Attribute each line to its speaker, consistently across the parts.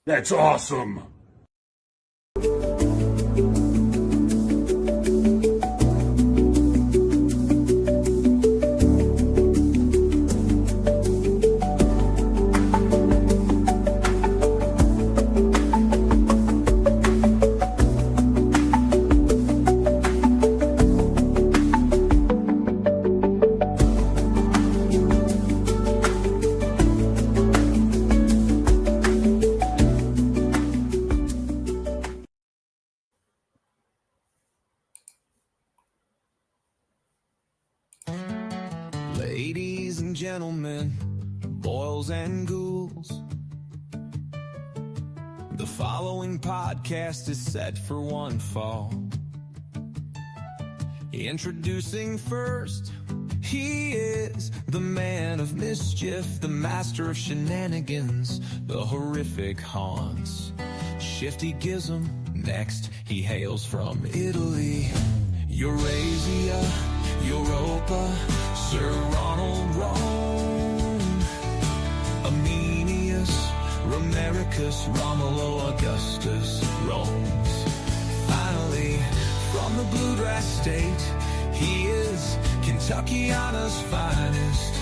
Speaker 1: That's awesome!
Speaker 2: Ladies and gentlemen, boys and ghouls, the following podcast is set for one fall. Introducing first, he is the man of mischief, the master of shenanigans, the horrific haunts. Shifty Gizm, next he hails from Italy. Eurasia, Europa, Sir Ronald Rome, Arminius, Romericus, Romulo, Augustus, Rome's. Finally, from the Bluegrass State, he is Kentuckiana's finest,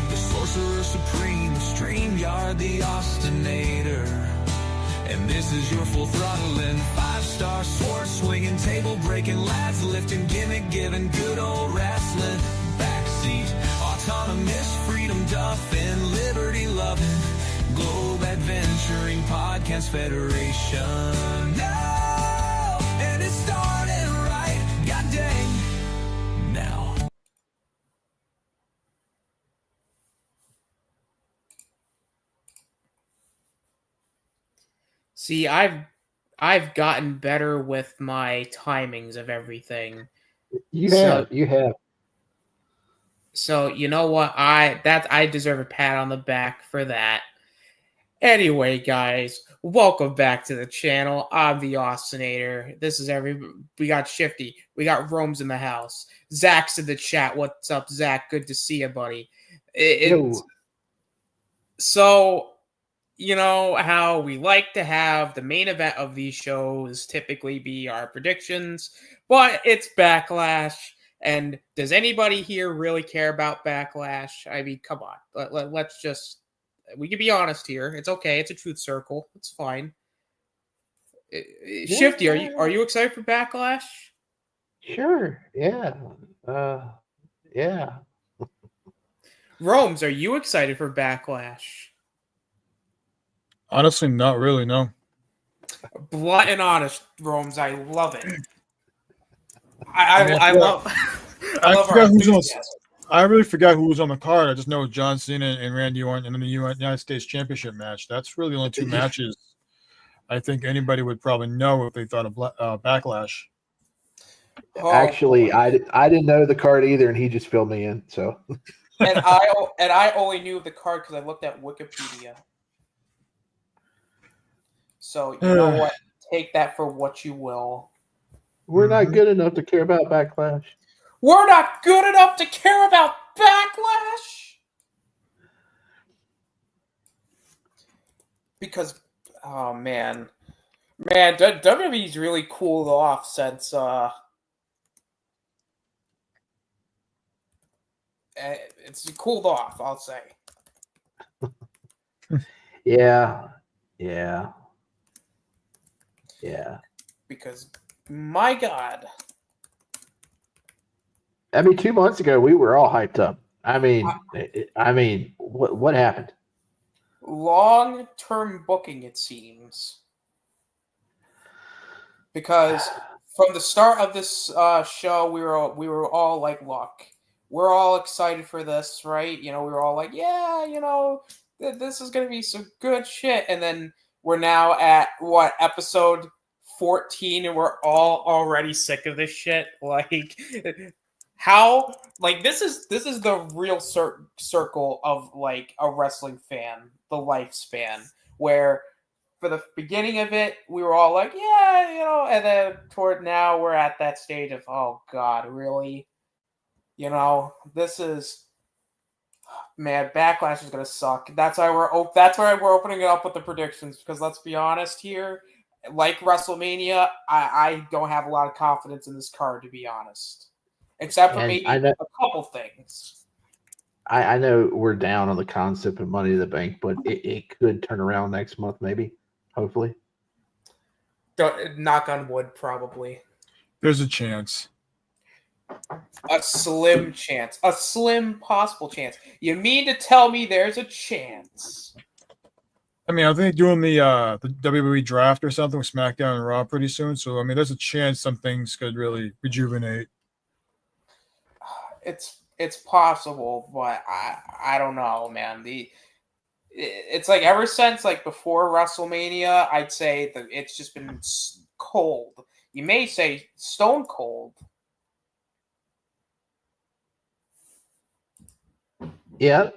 Speaker 2: the Sorcerer Supreme, the StreamYard, the Ostinator. And this is your full throttling, 5-star sword swinging, table breaking, lads lifting, gimmick giving, good old wrestling. Backseat, autonomous, freedom duffing, liberty loving, globe adventuring, podcast federation. No, and it started right, god dang, now.
Speaker 3: See, I've gotten better with my timings of everything.
Speaker 4: You have.
Speaker 3: So you know what? I deserve a pat on the back for that. Anyway, guys, welcome back to the channel. I'm the Ostinator. We got Shifty. We got Rome's in the house. Zach's in the chat. What's up, Zach? Good to see you, buddy. So, you know how we like to have the main event of these shows typically be our predictions, but it's Backlash. And does anybody here really care about Backlash? I mean, come on. Let's just... We can be honest here. It's okay. It's a truth circle. It's fine. Shifty, are you excited for Backlash?
Speaker 4: Sure. Yeah. Yeah.
Speaker 3: Rome's, are you excited for Backlash?
Speaker 5: Honestly, not really, no.
Speaker 3: Blunt and honest, Rome's. I love it. I love our enthusiasm.
Speaker 5: I really forgot who was on the card. I just know John Cena and Randy Orton in the United States Championship match. That's really the only two matches I think anybody would probably know if they thought of Backlash.
Speaker 4: Oh, actually, I didn't know the card either, and he just filled me in. So,
Speaker 3: and I only knew the card because I looked at Wikipedia. So you know what? Take that for what you will.
Speaker 4: We're not good enough to care about Backlash.
Speaker 3: We're not good enough to care about Backlash? Because, oh man. Man, WWE's really cooled off since, it's cooled off, I'll say.
Speaker 4: Yeah.
Speaker 3: Because, my God.
Speaker 4: I mean, 2 months ago, we were all hyped up. I mean, what happened?
Speaker 3: Long-term booking, it seems. Because from the start of this show, we were all like, look, we're all excited for this, right? You know, we were all like, yeah, you know, this is going to be some good shit. And then we're now at, episode 14, and we're all already sick of this shit. Like... How, like, this is the real circle of, like, a wrestling fan, the lifespan, where for the beginning of it, we were all like, yeah, you know, and then toward now, we're at that stage of, oh, God, really? You know, this is Man, Backlash is gonna suck. That's why we're opening it up with the predictions, because let's be honest here, like WrestleMania, I don't have a lot of confidence in this card, to be honest, except for
Speaker 4: And
Speaker 3: maybe
Speaker 4: I know,
Speaker 3: a couple things.
Speaker 4: I know we're down on the concept of Money in the Bank, but it could turn around next month, maybe, hopefully.
Speaker 3: Knock on wood, probably.
Speaker 5: There's a chance.
Speaker 3: A slim chance. A slim possible chance. You mean to tell me there's a chance?
Speaker 5: I mean, I think doing the WWE draft or something with SmackDown and Raw pretty soon. So I mean, there's a chance some things could really rejuvenate.
Speaker 3: It's possible, but I don't know, man. It's like ever since like before WrestleMania, I'd say that it's just been cold. You may say stone cold.
Speaker 4: Yeah.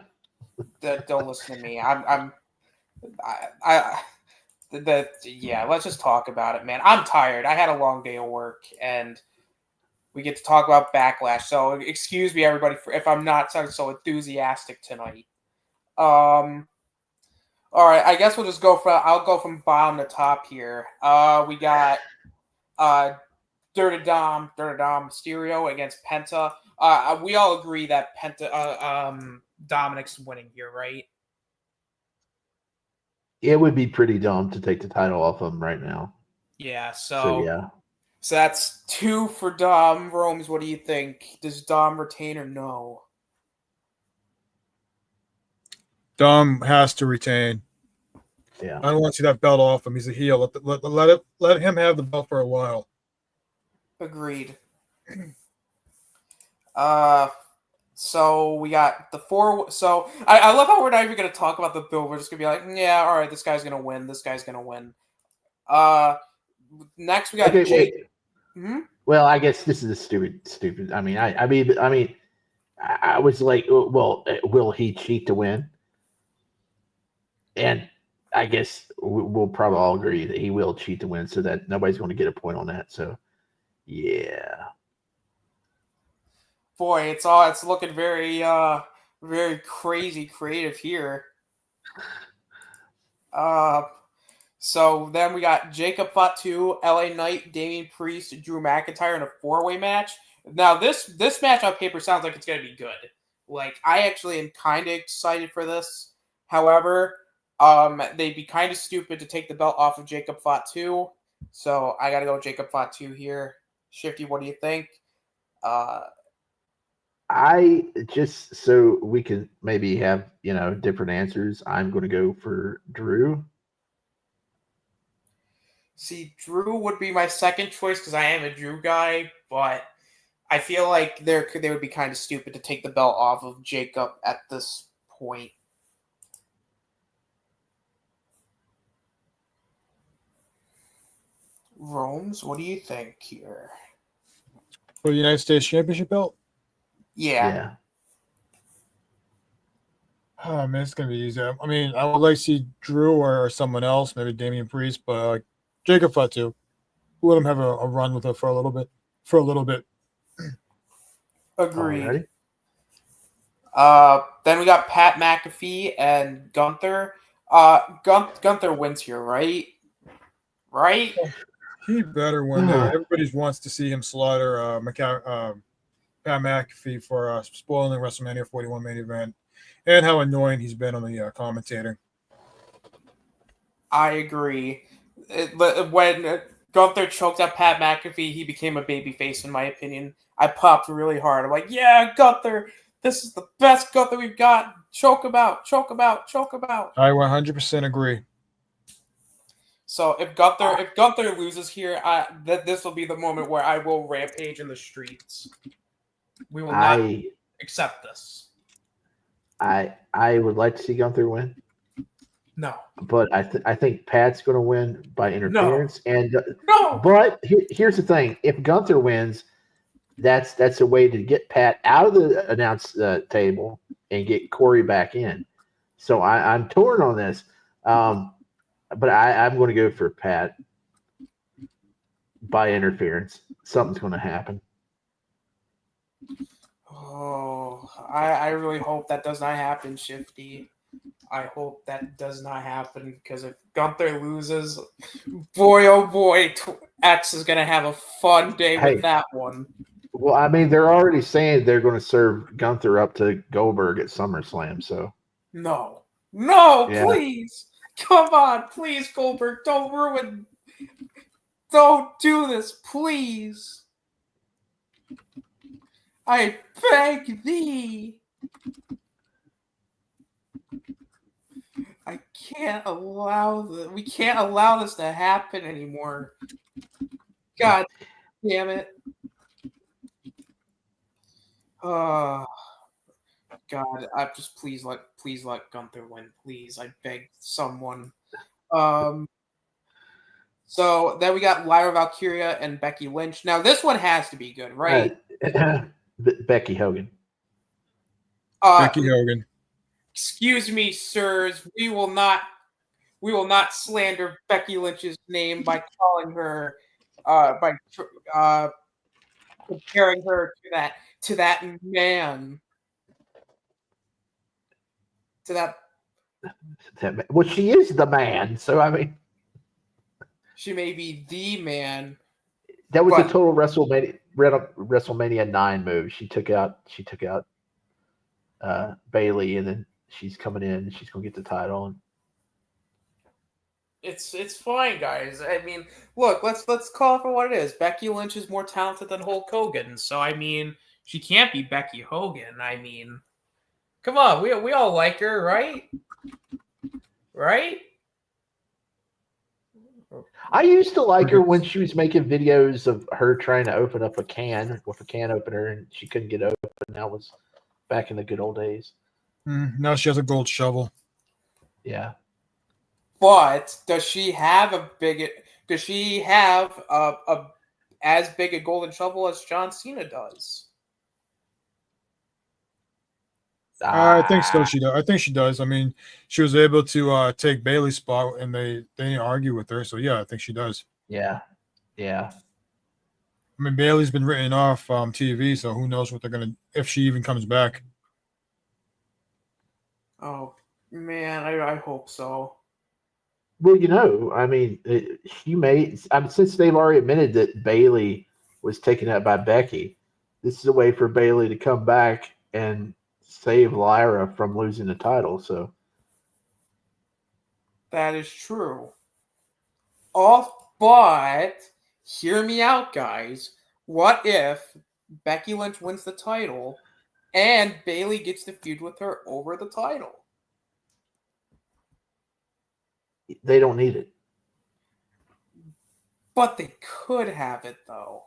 Speaker 3: Don't listen to me. Yeah. Let's just talk about it, man. I'm tired. I had a long day of work, and we get to talk about Backlash. So excuse me, everybody, if I'm not so enthusiastic tonight. All right. I guess we'll just I'll go from bottom to top here. We got Dirty Dom Mysterio against Penta. We all agree that Dominic's winning here, right?
Speaker 4: It would be pretty dumb to take the title off him right now.
Speaker 3: Yeah.
Speaker 4: So yeah.
Speaker 3: So that's 2 for Dom. Rome's, what do you think? Does Dom retain or no?
Speaker 5: Dom has to retain.
Speaker 4: Yeah.
Speaker 5: I don't want to see that belt off him. He's a heel. Let him have the belt for a while.
Speaker 3: Agreed. So we got the 4. So I love how we're not even going to talk about the bill. We're just going to be like, yeah, all right, this guy's going to win. This guy's going to win. Next we got Jake.
Speaker 4: Well, I guess this is a stupid. I mean, I was like, well, will he cheat to win? And I guess we'll probably all agree that he will cheat to win, so that nobody's going to get a point on that. So, yeah.
Speaker 3: Boy, it's looking very very crazy creative here. So then we got Jacob Fatu, LA Knight, Damian Priest, Drew McIntyre in a 4-way match. Now this match on paper sounds like it's going to be good. Like, I actually am kind of excited for this. However, they'd be kind of stupid to take the belt off of Jacob Fatu. So I got to go with Jacob Fatu here. Shifty, what do you think?
Speaker 4: I just, so we can maybe have, different answers, I'm going to go for Drew.
Speaker 3: See, Drew would be my second choice because I am a Drew guy, but I feel like they would be kind of stupid to take the belt off of Jacob at this point. Rome's, what do you think here?
Speaker 5: For the United States Championship belt?
Speaker 3: Yeah.
Speaker 5: Oh man, it's gonna be easy. I mean, I would like to see Drew or someone else, maybe Damian Priest, but Jacob Fatu. Let him have a run with it for a little bit.
Speaker 3: Agreed. Then we got Pat McAfee and Gunther. Gunther wins here, right? Right?
Speaker 5: He better win there. Everybody wants to see him slaughter Pat McAfee for spoiling the WrestleMania 41 main event, and how annoying he's been on the commentator.
Speaker 3: I agree. When Gunther choked out Pat McAfee, he became a babyface, in my opinion. I popped really hard. I'm like, yeah, Gunther, this is the best Gunther we've got. Choke him out.
Speaker 5: I 100% agree.
Speaker 3: So if Gunther loses here, this will be the moment where I will rampage in the streets. We will not accept this.
Speaker 4: I would like to see Gunther win.
Speaker 3: No.
Speaker 4: But I think Pat's going to win by interference.
Speaker 3: No.
Speaker 4: And
Speaker 3: no.
Speaker 4: But here's the thing: if Gunther wins, that's a way to get Pat out of the announce table and get Corey back in. So I'm torn on this, but I'm going to go for Pat by interference. Something's going to happen.
Speaker 3: Oh, I really hope that does not happen, Shifty. I hope that does not happen because if Gunther loses, boy oh boy, X is gonna have a fun day
Speaker 4: Hey.
Speaker 3: with that one.
Speaker 4: Well, I mean, they're already saying they're going to serve Gunther up to Goldberg at SummerSlam. So
Speaker 3: No,
Speaker 4: Yeah.
Speaker 3: please, come on, please, Goldberg, don't do this, please. I beg thee. We can't allow this to happen anymore. God damn it. God, I just please let Gunther win, please. I beg someone. So then we got Lyra Valkyria and Becky Lynch. Now this one has to be good, right?
Speaker 4: Becky Hogan.
Speaker 5: Becky Hogan.
Speaker 3: Excuse me, sirs. We will not slander Becky Lynch's name by calling her by comparing her to that man. To that
Speaker 4: Well, she is the man. So I mean,
Speaker 3: she may be the man.
Speaker 4: that was a total WrestleMania 9 move. She took out Bailey, and then she's coming in. And she's going to get the title. And
Speaker 3: it's fine, guys. I mean, look, let's call it for what it is. Becky Lynch is more talented than Hulk Hogan, so I mean, she can't be Becky Hogan. I mean, come on, we all like her, right? Right?
Speaker 4: I used to like her when she was making videos of her trying to open up a can with a can opener, and she couldn't get open. That was back in the good old days.
Speaker 5: Now she has a gold shovel.
Speaker 4: Yeah.
Speaker 3: But does she have a as big a golden shovel as John Cena does?
Speaker 5: I think so. She does. I think she does. I mean, she was able to take Bailey's spot, and they didn't argue with her. So yeah, I think she does.
Speaker 4: Yeah.
Speaker 5: I mean, Bailey's been written off TV, so who knows what they're gonna if she even comes back.
Speaker 3: Oh man, I hope so.
Speaker 4: Well, I mean, since they've already admitted that Bailey was taken out by Becky, this is a way for Bailey to come back and save Lyra from losing the title. So
Speaker 3: that is true. But hear me out, guys. What if Becky Lynch wins the title and Bailey gets the feud with her over the title?
Speaker 4: they don't need it.
Speaker 3: But they could have it, though.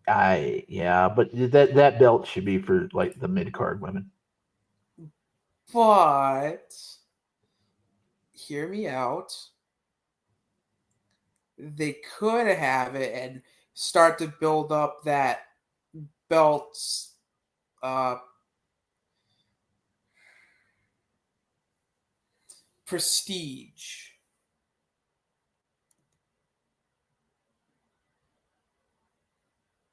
Speaker 4: But that belt should be for like the mid card women.
Speaker 3: But hear me out. They could have it and start to build up that belt's prestige.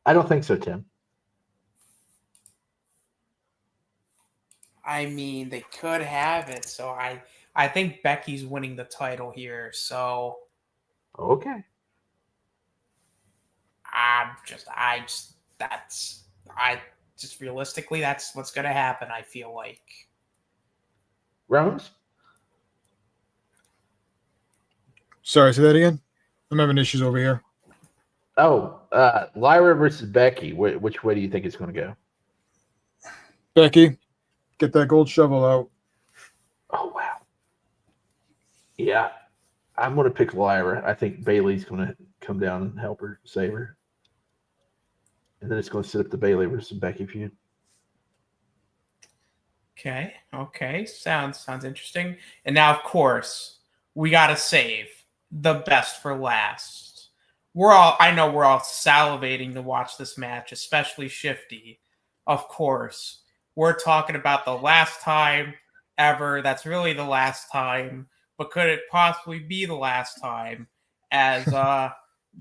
Speaker 4: I don't think so, Tim.
Speaker 3: I mean, they could have it, so I think Becky's winning the title here. So
Speaker 4: Okay.
Speaker 3: realistically, that's what's gonna happen. I feel like.
Speaker 4: Rose?
Speaker 5: Sorry, say that again. I'm having issues over here.
Speaker 4: Oh, Lyra versus Becky. Which way do you think it's going to go?
Speaker 5: Becky, get that gold shovel out.
Speaker 4: Oh, wow. Yeah. I'm going to pick Lyra. I think Bailey's going to come down and help her, save her. And then it's going to set up the Bailey versus Becky feud.
Speaker 3: Okay. Sounds interesting. And now, of course, we got to save the best for last. I know we're all salivating to watch this match, especially Shifty. Of course, we're talking about the last time ever. That's really the last time, but could it possibly be the last time? As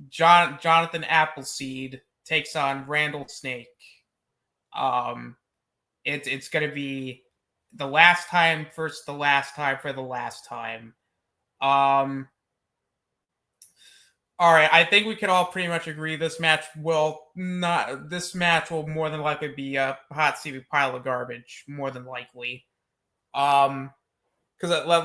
Speaker 3: Jonathan Appleseed takes on Randall Snake. It's going to be the last time versus the last time for the last time. All right, I think we can all pretty much agree this match will more than likely be a hot steamy pile of garbage, more than likely. Because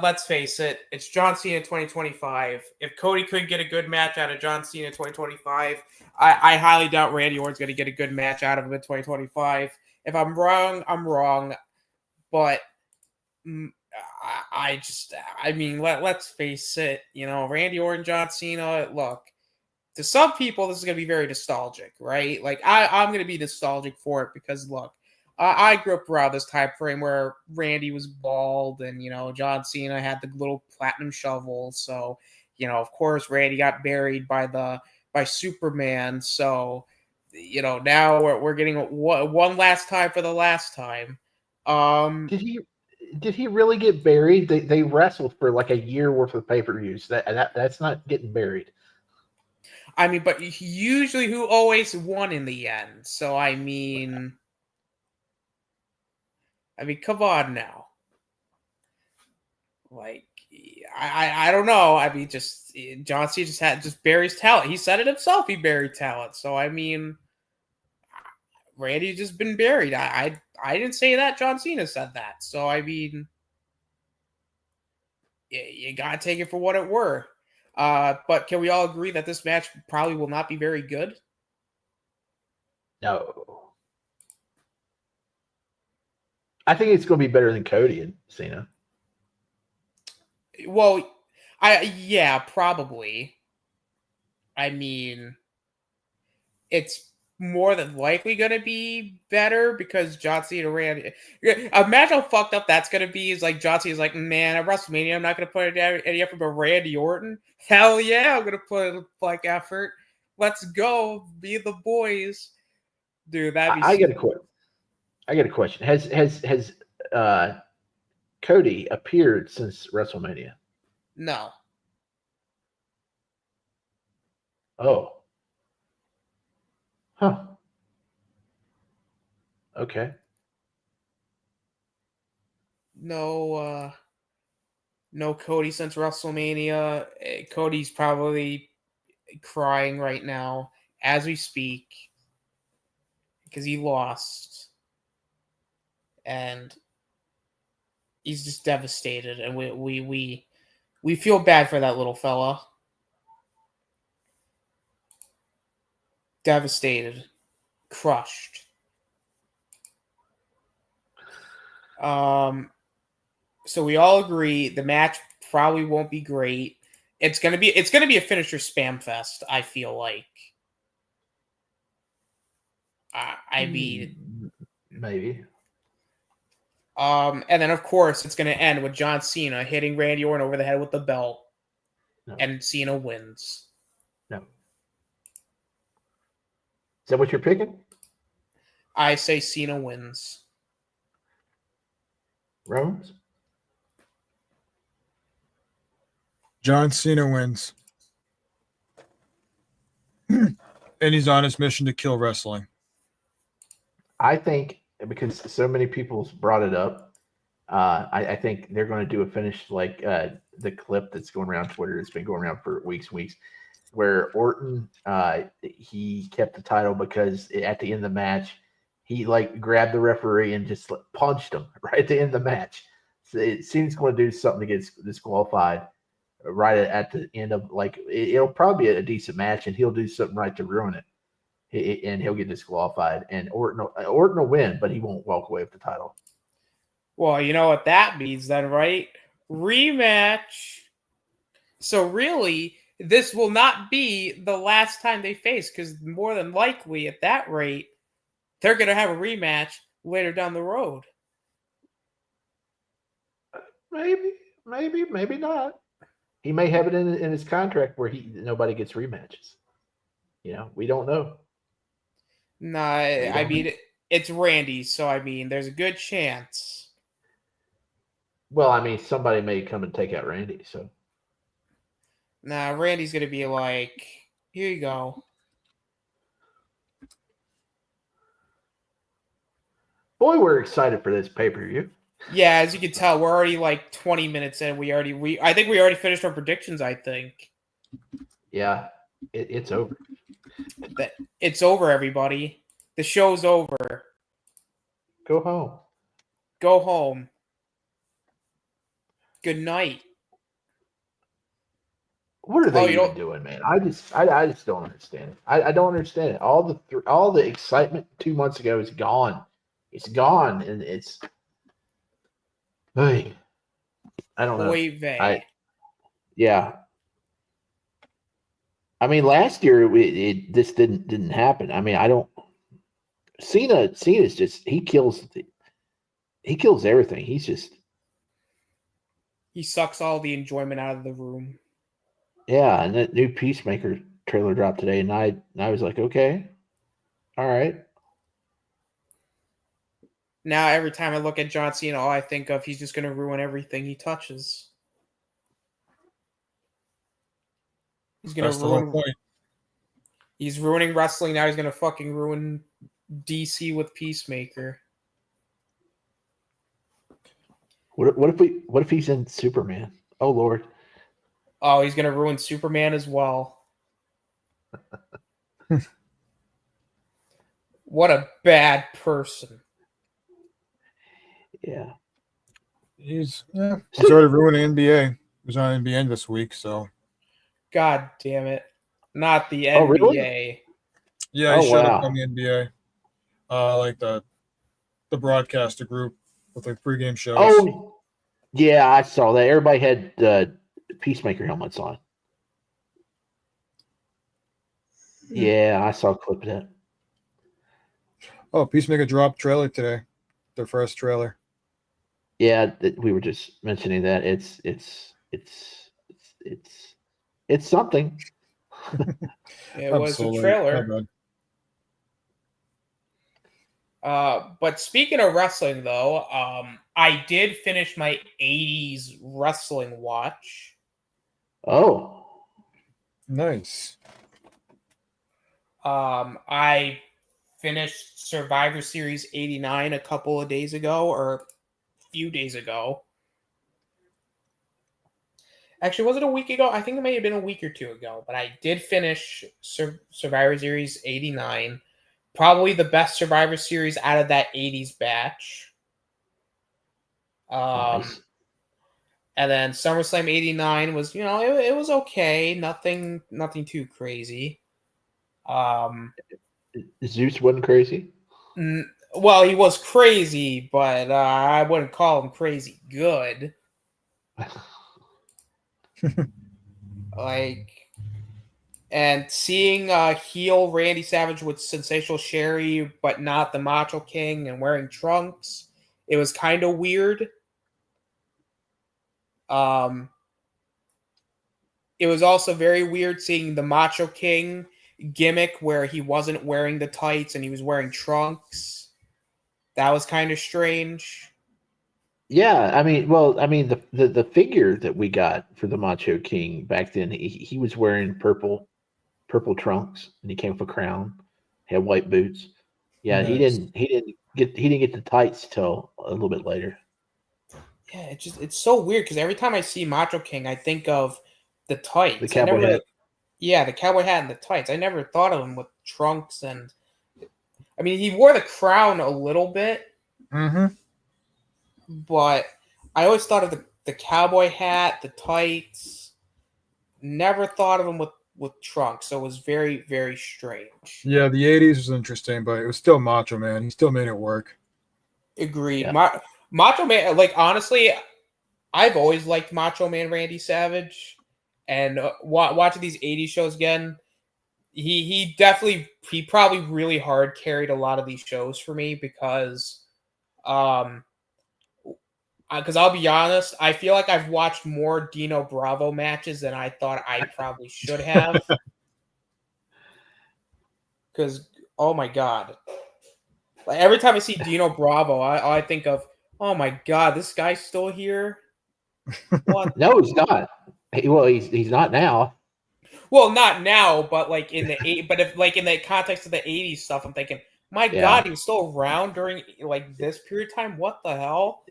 Speaker 3: let's face it, it's John Cena 2025. If Cody couldn't get a good match out of John Cena 2025, I highly doubt Randy Orton's going to get a good match out of him in 2025. If I'm wrong, I'm wrong. But let's face it, Randy Orton, John Cena, look, to some people, this is going to be very nostalgic, right? Like, I'm going to be nostalgic for it because, look, I grew up around this time frame where Randy was bald and, John Cena had the little platinum shovel. So, of course, Randy got buried by Superman. So, now we're getting one last time for the last time.
Speaker 4: Did he really get buried? They wrestled for like a year worth of pay-per-views. That's not getting buried.
Speaker 3: I mean, but usually who always won in the end? So I mean, come on now. Like, I don't know. I mean, just John Cena just buries talent. He said it himself. He buried talent. So I mean, Randy's just been buried. I didn't say that. John Cena said that. So I mean, you gotta take it for what it were. But can we all agree that this match probably will not be very good?
Speaker 4: No. I think it's going to be better than Cody and Cena.
Speaker 3: Well, yeah, probably. I mean, it's more than likely going to be better because John Cena ran. Imagine how fucked up that's going to be. Is like John Cena's like, man, at WrestleMania, I'm not going to put any effort but Randy Orton. Hell yeah, I'm going to put like effort. Let's go, be the boys, dude. That'd be.
Speaker 4: I get a question. Has Cody appeared since WrestleMania?
Speaker 3: No.
Speaker 4: Oh. Huh. Okay.
Speaker 3: No Cody since WrestleMania. Cody's probably crying right now as we speak because he lost. And he's just devastated, and we feel bad for that little fella. Devastated, crushed. So we all agree the match probably won't be great. It's gonna be a finisher spam fest. I feel like. I mean,
Speaker 4: maybe.
Speaker 3: And then of course it's gonna end with John Cena hitting Randy Orton over the head with the belt, and Cena wins.
Speaker 4: No. Is that what you're picking?
Speaker 3: I say Cena wins.
Speaker 4: Rose?
Speaker 5: John Cena wins. And he's on his mission to kill wrestling.
Speaker 4: I think because so many people brought it up, I think they're going to do a finish like the clip that's going around Twitter. It's been going around for weeks and weeks, where Orton he kept the title because at the end of the match he like grabbed the referee and just punched him right at the end of the match. So it seems going to do something to get disqualified right at the end of it'll probably be a decent match, and he'll do something right to ruin it. And he'll get disqualified, and Orton will win, but he won't walk away with the title.
Speaker 3: Well, you know what that means then, right? Rematch. So really, this will not be the last time they face, because more than likely, at that rate, they're going to have a rematch later down the road.
Speaker 4: Maybe not. He may have it in his contract where nobody gets rematches. We don't know.
Speaker 3: No, I mean, it's Randy, so I mean, there's a good chance.
Speaker 4: Well, I mean, somebody may come and take out Randy, so.
Speaker 3: Nah, Randy's going to be like, here you go.
Speaker 4: Boy, we're excited for this pay-per-view.
Speaker 3: Yeah, as you can tell, we're already like 20 minutes in. I think we already finished our predictions, I think.
Speaker 4: Yeah, it's over.
Speaker 3: It's over, everybody. The show's over.
Speaker 4: Go home.
Speaker 3: Go home. Good night.
Speaker 4: What are they
Speaker 3: you
Speaker 4: even
Speaker 3: don't-
Speaker 4: doing, man? I just don't understand it. I don't understand it. All the excitement 2 months ago is gone. It's gone, and it's. Hey, I don't know.
Speaker 3: Oy vey.
Speaker 4: Yeah. I mean, last year this didn't happen. I mean, I don't. Cena's just he kills everything. He's just
Speaker 3: He sucks all the enjoyment out of the room.
Speaker 4: yeah. And that new Peacemaker trailer dropped today, and I was like, okay, all right.
Speaker 3: Now, every time I look at John Cena, all I think of, he's just going to ruin everything he touches. He's going to ruin.
Speaker 5: Point.
Speaker 3: He's ruining wrestling. Now he's going to fucking ruin DC with Peacemaker.
Speaker 4: What if he's in Superman? Oh Lord.
Speaker 3: Oh, he's going to ruin Superman as well. What a bad person.
Speaker 4: Yeah.
Speaker 5: He's already ruining NBA. He was on NBA this week, so.
Speaker 3: God damn it. Not the NBA.
Speaker 4: Oh, really?
Speaker 5: Yeah, he showed up
Speaker 4: wow.
Speaker 5: on the NBA. Like the broadcaster group with like pregame shows.
Speaker 4: Oh, yeah, I saw that. Everybody had Peacemaker helmets on. Yeah, I saw a clip of that.
Speaker 5: Oh, Peacemaker dropped trailer today. Their first trailer.
Speaker 4: Yeah, we were just mentioning that. It's something.
Speaker 3: It was a trailer.
Speaker 5: Bad.
Speaker 3: But speaking of wrestling, though, I did finish my 80s wrestling watch.
Speaker 4: Oh.
Speaker 5: Nice.
Speaker 3: I finished Survivor Series 89 a couple of days ago, or a few days ago. Actually, was it a week ago? I think it may have been a week or two ago, but I did finish Survivor Series 89. Probably the best Survivor Series out of that 80s batch.
Speaker 4: Nice.
Speaker 3: And then SummerSlam 89 was, it was okay. Nothing too crazy.
Speaker 4: Zeus wasn't crazy?
Speaker 3: Well, he was crazy, but I wouldn't call him crazy good. And seeing heel Randy Savage with Sensational Sherry, but not the Macho King, and wearing trunks, it was kind of weird. It was also very weird seeing the Macho King gimmick where he wasn't wearing the tights and he was wearing trunks. That was kind of strange.
Speaker 4: Yeah, I mean, the figure that we got for the Macho King back then, he was wearing purple trunks, and he came with a crown, had white boots. Yeah,
Speaker 5: Nice.
Speaker 4: he didn't get the tights till a little bit later.
Speaker 3: Yeah, it's so weird because every time I see Macho King, I think of the tights.
Speaker 4: The cowboy hat.
Speaker 3: Yeah, the cowboy hat and the tights. I never thought of him with trunks and. I mean, he wore the crown a little bit.
Speaker 5: Mm-hmm.
Speaker 3: But I always thought of the cowboy hat, the tights. Never thought of him with trunks, so it was very, very strange.
Speaker 5: Yeah, the 80s was interesting, but it was still Macho Man. He still made it work.
Speaker 3: Agreed.
Speaker 4: Yeah.
Speaker 3: Macho Man, like, honestly, I've always liked Macho Man Randy Savage. And watching these 80s shows again, he probably really hard carried a lot of these shows for me because I'll be honest, I feel like I've watched more Dino Bravo matches than I thought I probably should have. Because, oh my God. Like, every time I see Dino Bravo, I think of, oh my God, this guy's still here? What?
Speaker 4: No, he's not. He's not now.
Speaker 3: Well, not now, but like in the in the context of the 80s stuff, I'm thinking, My
Speaker 4: Yeah.
Speaker 3: God, he was still around during like this period of time. What the hell?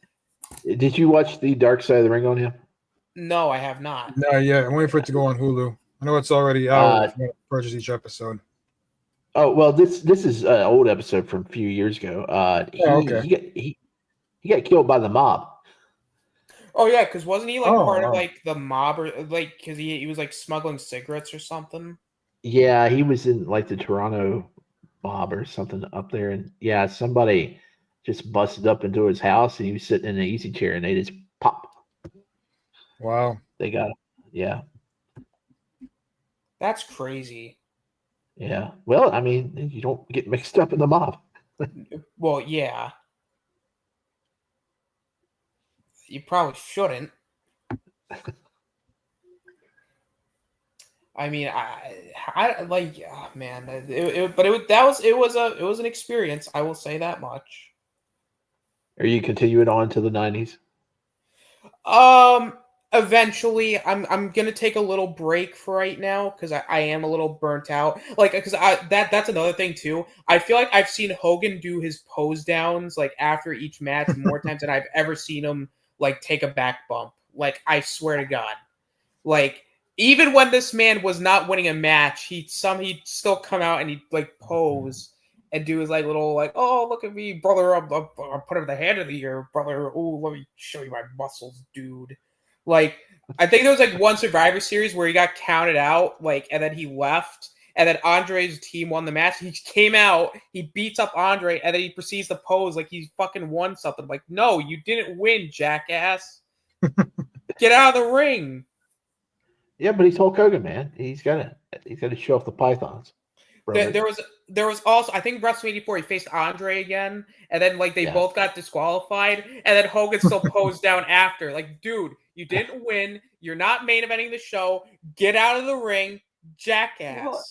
Speaker 4: Did you watch the Dark Side of the Ring on him?
Speaker 3: No, I have not.
Speaker 5: No, yeah, I'm waiting for it to go on Hulu. I know it's already out if you want to purchase each episode.
Speaker 4: Oh well, this is an old episode from a few years ago. He got killed by the mob.
Speaker 3: Oh yeah, because wasn't he like part of
Speaker 5: wow.
Speaker 3: like the mob or like because he was like smuggling cigarettes or something?
Speaker 4: Yeah, he was in like the Toronto mob or something up there, and yeah, somebody just busted up into his house, and he was sitting in an easy chair, and they just pop.
Speaker 5: Wow.
Speaker 4: They got him. Yeah,
Speaker 3: That's crazy.
Speaker 4: yeah. Well, I mean, you don't get mixed up in the mob.
Speaker 3: Well, yeah. You probably shouldn't. I mean, I like, oh, man, but it was an experience. I will say that much.
Speaker 4: Are you continuing on to the 90s?
Speaker 3: Eventually, I'm gonna take a little break for right now because I am a little burnt out. Like, because that's another thing too. I feel like I've seen Hogan do his pose downs like after each match more times than I've ever seen him like take a back bump. Like, I swear to God, like even when this man was not winning a match, he'd still come out and he'd like pose and do his like little like, oh, look at me, brother, I'm put up the hand of the year, brother. Oh, let me show you my muscles, dude. Like, I think there was like one Survivor Series where he got counted out, like, and then he left, and then Andre's team won the match. He came out, he beats up Andre, and then he proceeds to pose like he fucking won something. Like, no, you didn't win, jackass. Get out of the ring.
Speaker 4: Yeah, but he's Hulk Hogan, man. He's got to show off the pythons.
Speaker 3: There was also, I think, WrestleMania 84, he faced Andre again, and then like they both got disqualified, and then Hogan still posed down after. Like, dude, you didn't win. You're not main eventing the show. Get out of the ring, jackass.
Speaker 4: Well,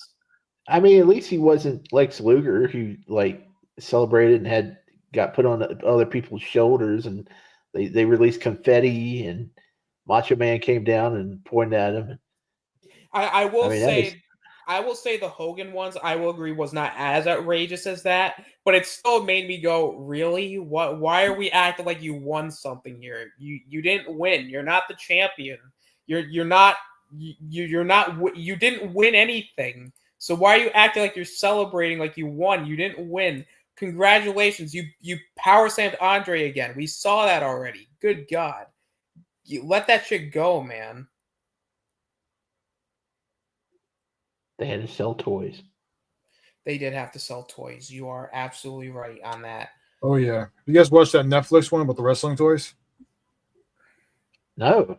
Speaker 4: I mean, at least he wasn't Lex Luger, who like celebrated and got put on other people's shoulders, and they released confetti, and Macho Man came down and pointed at him.
Speaker 3: I will say the Hogan ones, I will agree, was not as outrageous as that, but it still made me go, really? What? Why are we acting like you won something here? You didn't win. You're not the champion. You didn't win anything. So why are you acting like you're celebrating like you won? You didn't win. Congratulations. You power slammed Andre again. We saw that already. Good God. You let that shit go, man.
Speaker 4: They had to sell toys.
Speaker 3: They did have to sell toys. You are absolutely right on that.
Speaker 5: Oh yeah. You guys watched that Netflix one about the wrestling toys?
Speaker 4: No.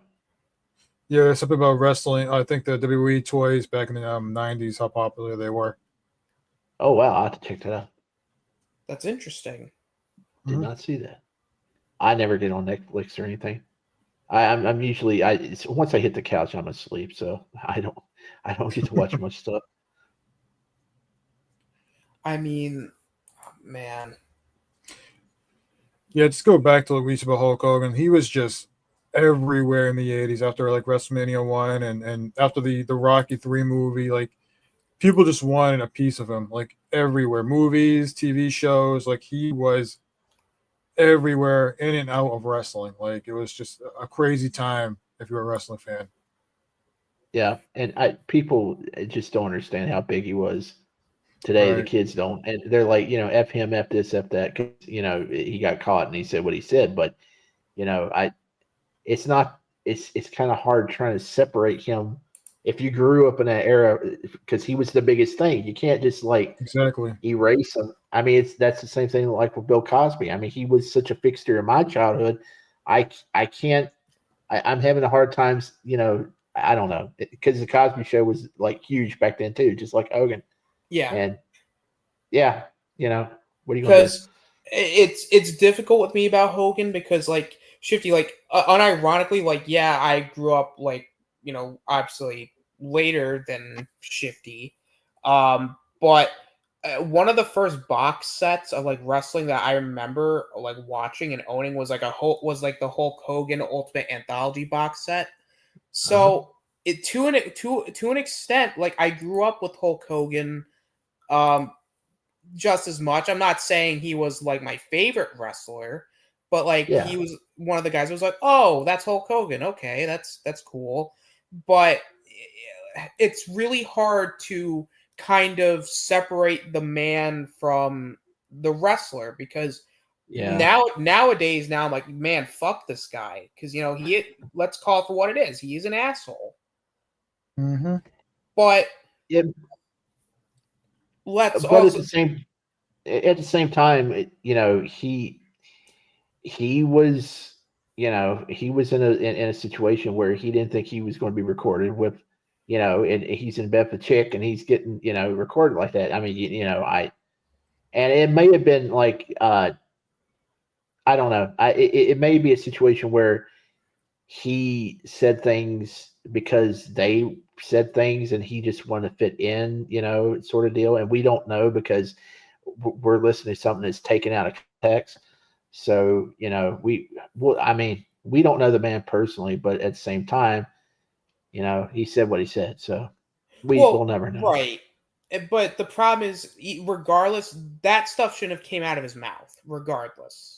Speaker 5: Yeah, there's something about wrestling. I think the WWE toys back in the 90s, how popular they were.
Speaker 4: Oh wow, I have to check that out.
Speaker 3: That's interesting.
Speaker 4: Did not see that. I never get on Netflix or anything. I'm usually once I hit the couch, I'm asleep, so I don't get to watch much stuff.
Speaker 3: I mean, man.
Speaker 5: Yeah, just go back to we about Hulk Hogan. He was just everywhere in the 80s after like WrestleMania 1 and after the Rocky 3 movie. Like, people just wanted a piece of him, like everywhere. Movies, TV shows, like he was everywhere in and out of wrestling. Like, it was just a crazy time if you're a wrestling fan.
Speaker 4: Yeah, and people just don't understand how big he was. Today, the
Speaker 5: Right.
Speaker 4: kids don't, and they're like, F him, F this, F that. 'Cause, he got caught and he said what he said, but it's not. It's kind of hard trying to separate him if you grew up in that era because he was the biggest thing. You can't just like
Speaker 5: Exactly.
Speaker 4: erase him. I mean, that's the same thing like with Bill Cosby. I mean, he was such a fixture in my childhood. I can't. I'm having a hard time. I don't know because the Cosby Show was like huge back then too, just like Hogan.
Speaker 3: Yeah.
Speaker 4: And yeah, what are you going to do?
Speaker 3: Because it's difficult with me about Hogan because like Shifty, like unironically, like yeah, I grew up like obviously later than Shifty, but one of the first box sets of like wrestling that I remember like watching and owning was like the Hulk Hogan Ultimate Anthology box set. So to an extent, like I grew up with Hulk Hogan. just as much. I'm not saying he was like my favorite wrestler, but like
Speaker 4: Yeah.
Speaker 3: he was one of the guys who was like, oh, that's Hulk Hogan. Okay, that's cool. But it's really hard to kind of separate the man from the wrestler because nowadays I'm like, man, fuck this guy, because let's call it for what it is. He is an asshole.
Speaker 5: Mm-hmm.
Speaker 3: But
Speaker 4: Yeah,
Speaker 3: let's
Speaker 4: but
Speaker 3: also
Speaker 4: at the same time, he was, he was in a situation where he didn't think he was going to be recorded with, and he's in bed with a chick and he's getting, recorded like that. I mean, and it may have been like, I don't know. It may be a situation where he said things because they said things and he just wanted to fit in, sort of deal. And we don't know because we're listening to something that's taken out of context. So, I mean, we don't know the man personally, but at the same time, he said what he said. So we'll never know.
Speaker 3: Right. But the problem is, regardless, that stuff shouldn't have came out of his mouth, regardless.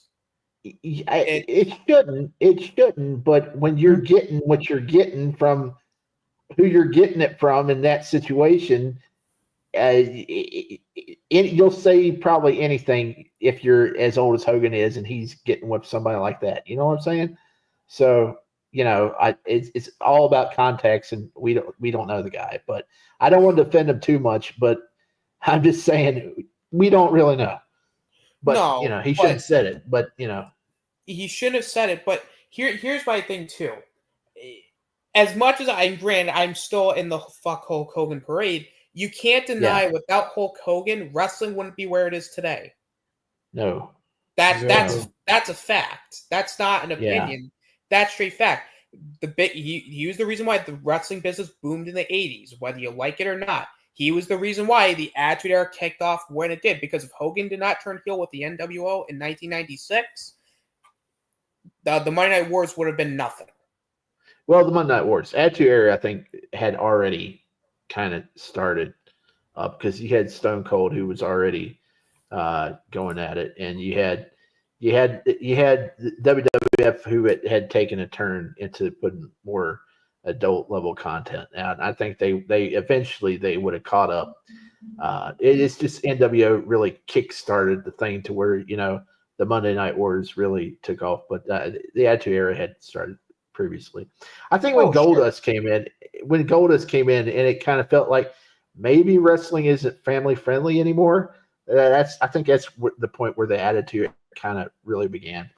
Speaker 4: It shouldn't. But when you're getting what you're getting from who you're getting it from in that situation, you'll say probably anything if you're as old as Hogan is and he's getting with somebody like that. You know what I'm saying? So, it's all about context, and we don't know the guy, but I don't want to defend him too much, but I'm just saying we don't really know. But
Speaker 3: No,
Speaker 4: he should have said it, but
Speaker 3: he shouldn't have said it. But here's my thing too. As much as I'm still in the fuck Hulk Hogan parade. You can't deny without Hulk Hogan, wrestling wouldn't be where it is today.
Speaker 4: No.
Speaker 3: That's a fact. That's not an opinion. That's straight fact. He was the reason why the wrestling business boomed in the 80s, whether you like it or not. He was the reason why the Attitude Era kicked off when it did, because if Hogan did not turn heel with the NWO in 1996, the Monday Night Wars would have been nothing.
Speaker 4: Well, the Monday Night Wars, Attitude Era, I think, had already kind of started up because you had Stone Cold, who was already going at it, and you had WWF, who had taken a turn into putting more adult level content, and I think they eventually they would have caught up. It's just NWO really kick-started the thing to where the Monday Night Wars really took off, but the Attitude Era had started previously. I think when Goldust came in, and it kind of felt like maybe wrestling isn't family friendly anymore. I think that's the point where the Attitude kind of really began.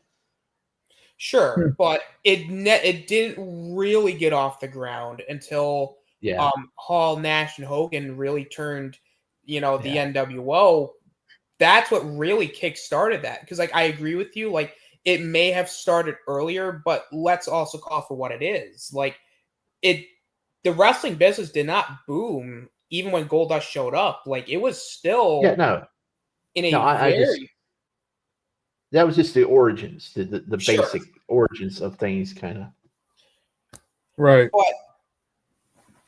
Speaker 3: Sure, but it didn't really get off the ground until Hall, Nash, and Hogan really turned, the NWO. That's what really kick-started that. Because, I agree with you. It may have started earlier, but let's also call for what it is. The wrestling business did not boom even when Goldust showed up. It was still
Speaker 4: that was just the origins, the basic origins of things, kind of.
Speaker 5: Right.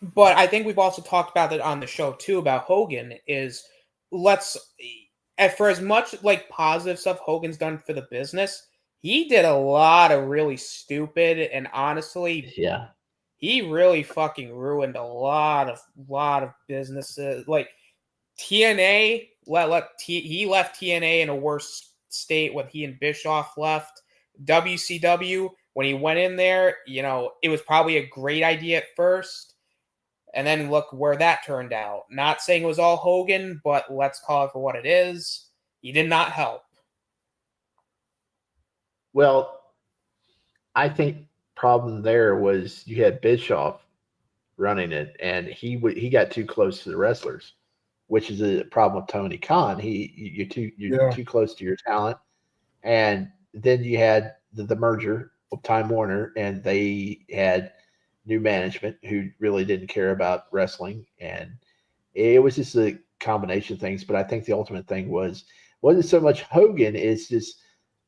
Speaker 3: But I think we've also talked about it on the show too about Hogan is for as much positive stuff Hogan's done for the business, he did a lot of really stupid and honestly, he really fucking ruined a lot of businesses. TNA, he left TNA in a worse state when he and Bischoff left. WCW, when he went in there, it was probably a great idea at first. And then look where that turned out. Not saying it was all Hogan, but let's call it for what it is. He did not help.
Speaker 4: Well, I think problem there was you had Bischoff running it, and he got too close to the wrestlers, which is a problem with Tony Khan. You're too close to your talent, and then you had the merger with Time Warner, and they had new management who really didn't care about wrestling, and it was just a combination of things. But I think the ultimate thing wasn't so much Hogan, it's just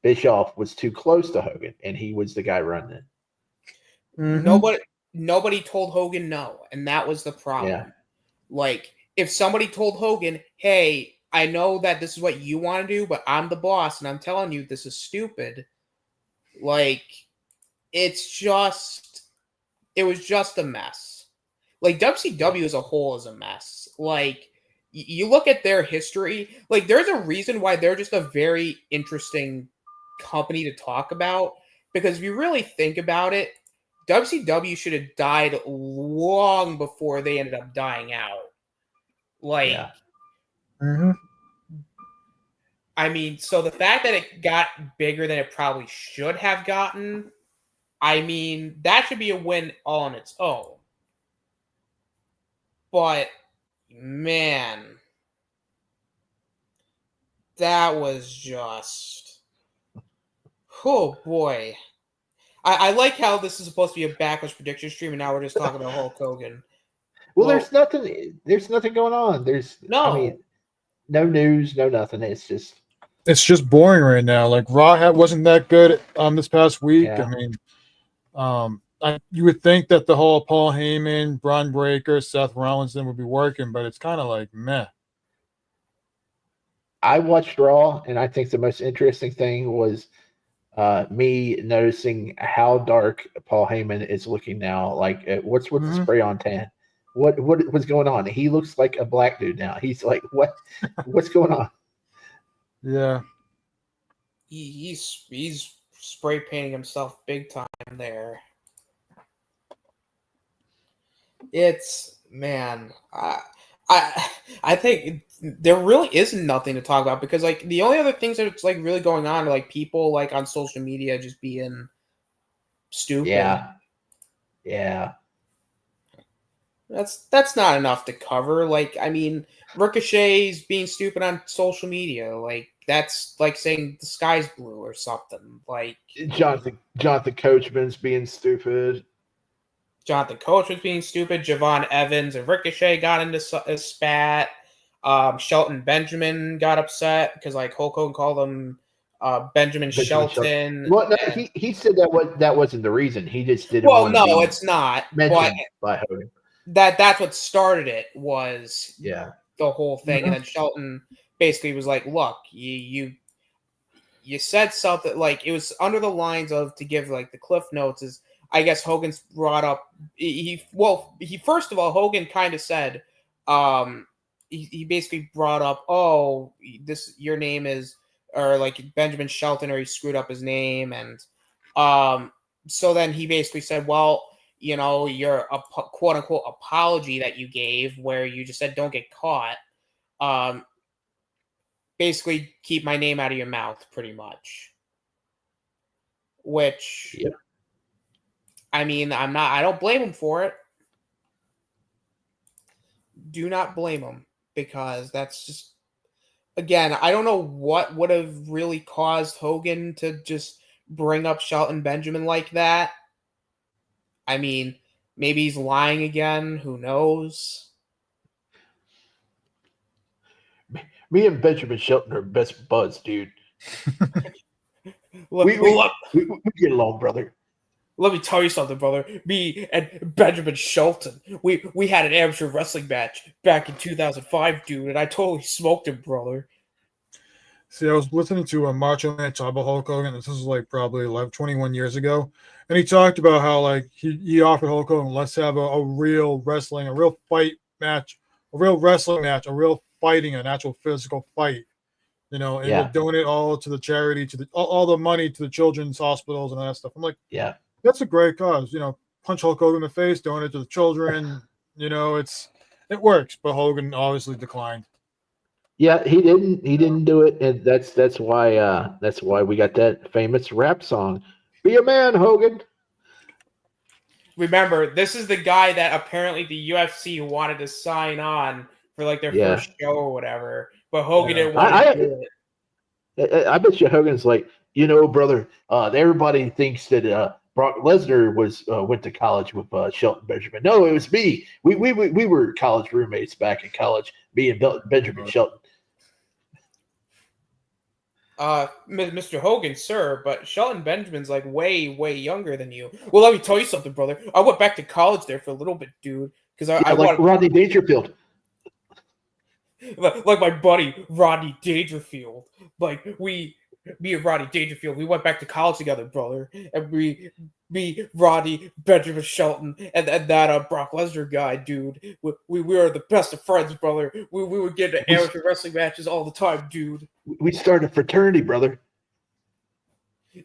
Speaker 4: Bischoff was too close to Hogan, and he was the guy running it.
Speaker 3: Mm-hmm. Nobody told Hogan no, and that was the problem.
Speaker 4: Yeah.
Speaker 3: If somebody told Hogan, hey, I know that this is what you want to do, but I'm the boss, and I'm telling you this is stupid. Like, it was just a mess. Like, WCW as a whole is a mess. Like, you look at their history, like, there's a reason why they're just a very interesting company to talk about. Because if you really think about it, WCW should have died long before they ended up dying out. Like,
Speaker 4: Yeah.
Speaker 5: Mm-hmm.
Speaker 3: I mean, so the fact that it got bigger than it probably should have gotten, I mean, that should be a win all on its own. But, man, that was just... Oh, boy. I like how this is supposed to be a Backlash prediction stream, and now we're just talking about Hulk Hogan.
Speaker 4: Well, there's nothing going on. I mean, no news, no nothing. It's just
Speaker 5: boring right now. Like Raw wasn't that good this past week.
Speaker 4: Yeah.
Speaker 5: I mean, you would think that the whole Paul Heyman, Braun Breaker, Seth Rollins would be working, but it's kind of like meh.
Speaker 4: I watched Raw, and I think the most interesting thing was me noticing how dark Paul Heyman is looking now. Like, what's with the spray on tan? What was going on? He looks like a black dude now. He's like, what's going on?
Speaker 5: Yeah,
Speaker 3: he's spray painting himself big time there. It's, man, I think there really is nothing to talk about, because like the only other things that's like really going on are like people like on social media just being stupid.
Speaker 4: Yeah.
Speaker 3: That's not enough to cover. Like, I mean, Ricochet's being stupid on social media. Like, that's like saying the sky's blue or something. Like,
Speaker 4: Jonathan Coachman's being stupid.
Speaker 3: Jonathan Coach was being stupid. Javon Evans and Ricochet got into a spat. Shelton Benjamin got upset because like Hulk Hogan called him Benjamin Shelton.
Speaker 4: Well, no, he said that wasn't the reason. He just didn't.
Speaker 3: Well, no, it's not. But
Speaker 4: by Hogan.
Speaker 3: That's what started it, was
Speaker 4: the
Speaker 3: whole thing, and then Shelton basically was like, "Look, you said something," like it was under the lines of, to give like the cliff notes, is I guess Hogan's brought up. He first of all, Hogan kind of said, he basically brought up, "Oh, your name is," or like Benjamin Shelton, or he screwed up his name, and so then he basically said, "Well, you know, your quote unquote apology that you gave, where you just said don't get caught, basically keep my name out of your mouth," pretty much. Which, I mean, I don't blame him for it. Do not blame him, because that's just, again, I don't know what would have really caused Hogan to just bring up Shelton Benjamin like that. I mean, maybe he's lying again. Who knows?
Speaker 4: Me and Benjamin Shelton are best buds, dude. we get along, brother.
Speaker 3: Let me tell you something, brother. Me and Benjamin Shelton, we had an amateur wrestling match back in 2005, dude, and I totally smoked him, brother.
Speaker 5: See, I was listening to a Macho Man talk about Hulk Hogan. This was like probably 21 years ago. And he talked about how like he offered Hulk Hogan, let's have a real wrestling, a real fight match, a real wrestling match, a real fighting, an actual physical fight. You know, and we'll donate all to the charity, to all the money to the children's hospitals and all that stuff. I'm like, that's a great cause. You know, punch Hulk Hogan in the face, donate to the children. You know, it works. But Hogan obviously declined.
Speaker 4: Yeah, he didn't do it, and that's why we got that famous rap song, "Be a Man, Hogan."
Speaker 3: Remember, this is the guy that apparently the UFC wanted to sign on for like their first show or whatever, but Hogan didn't want to do
Speaker 4: it. I bet you Hogan's like, you know, brother, everybody thinks that Brock Lesnar went to college with Shelton Benjamin. No, it was me. We were college roommates back in college, me and Benjamin Shelton.
Speaker 3: Mr. Hogan, sir, but Shelton Benjamin's like way, way younger than you. Well, let me tell you something, brother. I went back to college there for a little bit, dude, because I
Speaker 4: like Rodney Dangerfield.
Speaker 3: like my buddy Rodney Dangerfield. Like me and Rodney Dangerfield, we went back to college together, brother. And me, Rodney, Benjamin Shelton, and that Brock Lesnar guy, dude. We were the best of friends, brother. We would get into amateur wrestling matches all the time, dude.
Speaker 4: We started a fraternity, brother.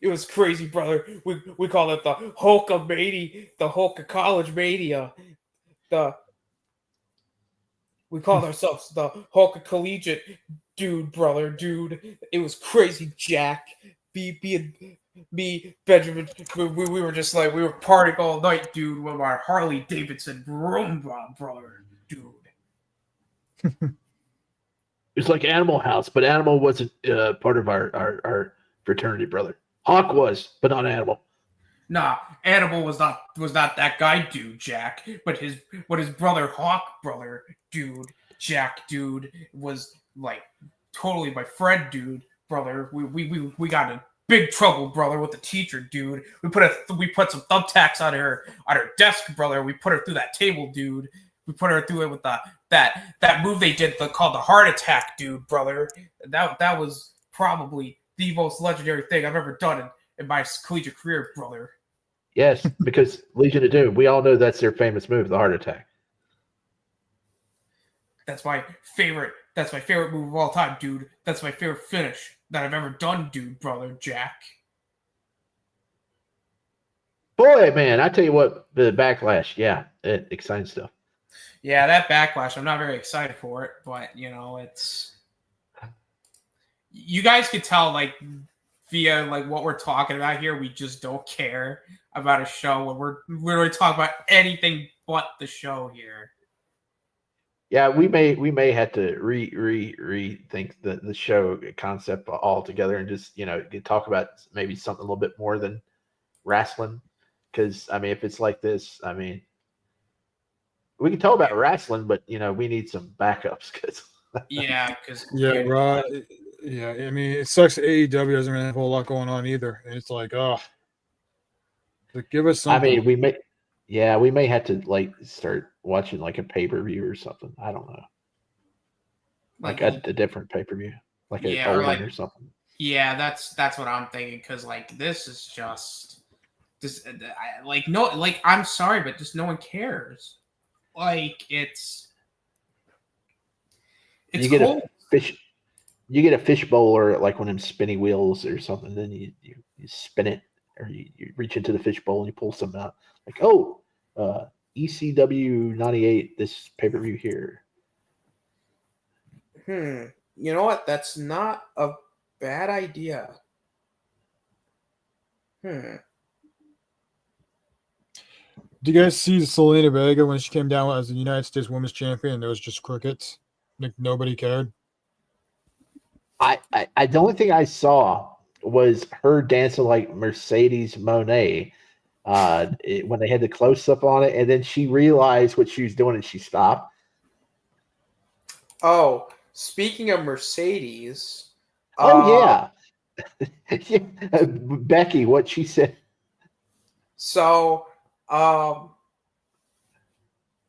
Speaker 3: It was crazy, brother. We call it the Hulkamania, the Hulk College Mania. We called ourselves the Hulk Collegiate dude. It was crazy, Jack. Me, Benjamin, we were just like, we were partying all night, dude, with our Harley Davidson Roomba, brother, dude.
Speaker 4: It's like Animal House, but Animal wasn't part of our fraternity, brother. Hawk was, but not Animal.
Speaker 3: Nah, Animal was not that guy, dude, Jack. But his brother Hawk, brother, dude, Jack, dude, was like totally my friend, dude, brother. We got in big trouble, brother, with the teacher, dude. We put some thumbtacks on her desk, brother. We put her through that table, dude. We put her through it with that move they did called the heart attack, dude, brother. That was probably the most legendary thing I've ever done in my collegiate career, brother.
Speaker 4: Yes, because Legion of Doom, we all know that's their famous move, the heart attack.
Speaker 3: That's my favorite move of all time, dude. That's my favorite finish that I've ever done, dude, brother, Jack.
Speaker 4: Boy, man, I tell you what, the Backlash, yeah, exciting stuff.
Speaker 3: Yeah, that Backlash, I'm not very excited for it, but, it's... You guys could tell, like, via, like, what we're talking about here, we just don't care about a show when we're literally talking about anything but the show here.
Speaker 4: Yeah, we may have to rethink the show concept altogether and just talk about maybe something a little bit more than wrestling. Because if it's like this, we can talk about wrestling, but we need some backups.
Speaker 5: It sucks. AEW doesn't really have a whole lot going on either. And it's like, give us something.
Speaker 4: we may have to start watching like a pay-per-view or something. I don't know, like a different pay-per-view, like a All-In or something.
Speaker 3: Yeah, that's what I'm thinking, because this is just I'm sorry, but just no one cares. It's
Speaker 4: you get cool. You get a fish bowl or like one of them spinny wheels or something. Then you spin it, or you reach into the fish bowl and you pull something out. Like, ECW 98, this pay-per-view here.
Speaker 3: You know what? That's not a bad idea.
Speaker 5: Do you guys see Selena Vega when she came down as the United States Women's Champion? There was just crickets. Like, nobody cared.
Speaker 4: I the only thing I saw was her dancing like Mercedes Moné when they had the close-up on it, and then she realized what she was doing and she stopped.
Speaker 3: Oh, speaking of Mercedes.
Speaker 4: Yeah. Becky, what she said.
Speaker 3: So,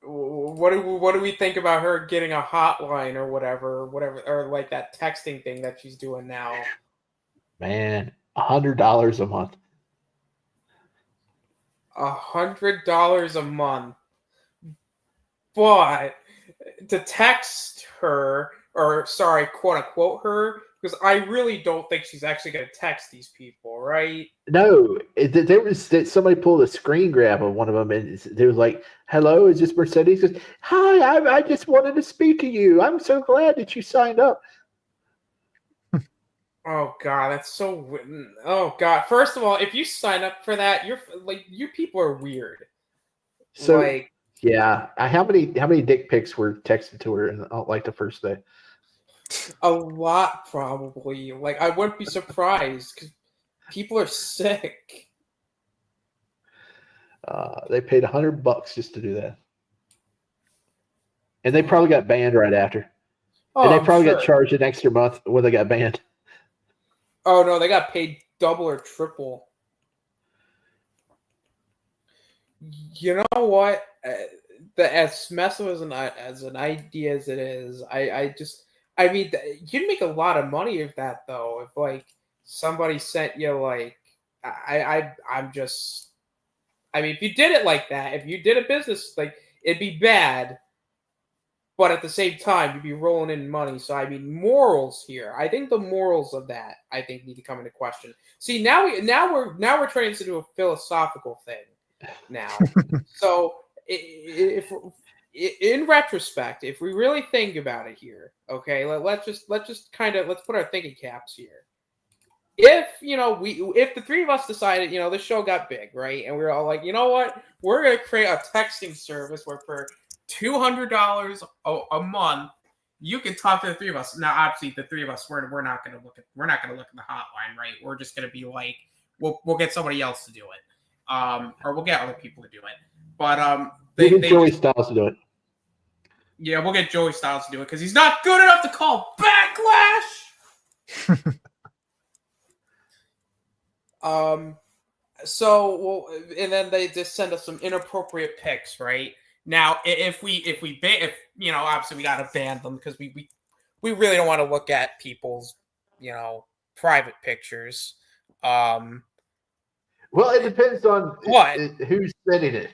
Speaker 3: what do we think about her getting a hotline or whatever, or like that texting thing that she's doing now?
Speaker 4: Man, $100 a month.
Speaker 3: $100 a month, but to text her, or sorry, quote unquote her, because I really don't think she's actually going to text these people, right?
Speaker 4: No, there was somebody pulled a screen grab of one of them, and they was like, "Hello, is this Mercedes?" Goes, "Hi, I just wanted to speak to you. I'm so glad that you signed up."
Speaker 3: Oh God, that's so. Oh God, first of all, if you sign up for that, you people are weird.
Speaker 4: So yeah, how many dick pics were texted to her in the first day?
Speaker 3: A lot, probably. I wouldn't be surprised because people are sick.
Speaker 4: They paid $100 just to do that, and they probably got banned right after. And they probably got charged an extra month when they got banned.
Speaker 3: Oh no, they got paid double or triple. You know what? as massive as an idea as it is, I mean, you'd make a lot of money of that though. If like somebody sent you like, I'm just, I mean, if you did it like that, if you did a business like, it'd be bad, but at the same time, you'd be rolling in money. So I mean, morals here. I think the morals of that, I think, need to come into question. See, now we're turning this into a philosophical thing. Now, so if in retrospect, if we really think about it here, okay, let's just put our thinking caps here. If if the three of us decided, this show got big, right, and we were all like, you know what, we're gonna create a texting service where for $200 a month, you can talk to the three of us. Now, obviously, the three of us, we're not gonna look at the hotline, right? We're just gonna be like, we'll get somebody else to do it, or we'll get other people to do it. But
Speaker 4: we'll get Joey Styles to do it.
Speaker 3: Yeah, we'll get Joey Styles to do it because he's not good enough to call Backlash. So and then they just send us some inappropriate pics, right? Now, if obviously we gotta ban them because we really don't want to look at people's private pictures.
Speaker 4: Well, it depends on who's sending it.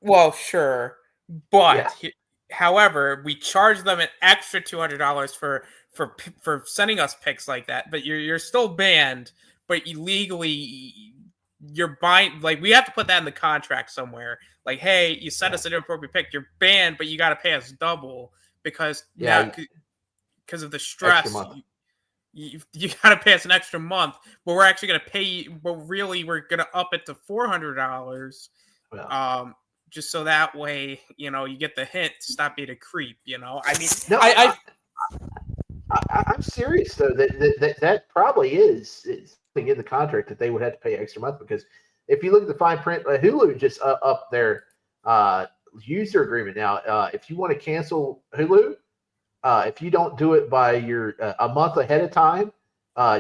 Speaker 3: Well, sure, but however, we charge them an extra $200 for sending us pics like that. But you're still banned. But illegally, you're buying. Like, we have to put that in the contract somewhere. Like, hey, you sent us an inappropriate pic, you're banned, but you got to pay us double because because of the stress. You got to pay us an extra month, but we're actually going to pay you. But really, we're going to up it to $400. Just so that way, you get the hint to stop being a creep. I mean, no,
Speaker 4: I'm serious though. That probably is in the contract that they would have to pay extra month, because if you look at the fine print, Hulu just up their user agreement now. If you want to cancel Hulu, if you don't do it by your a month ahead of time,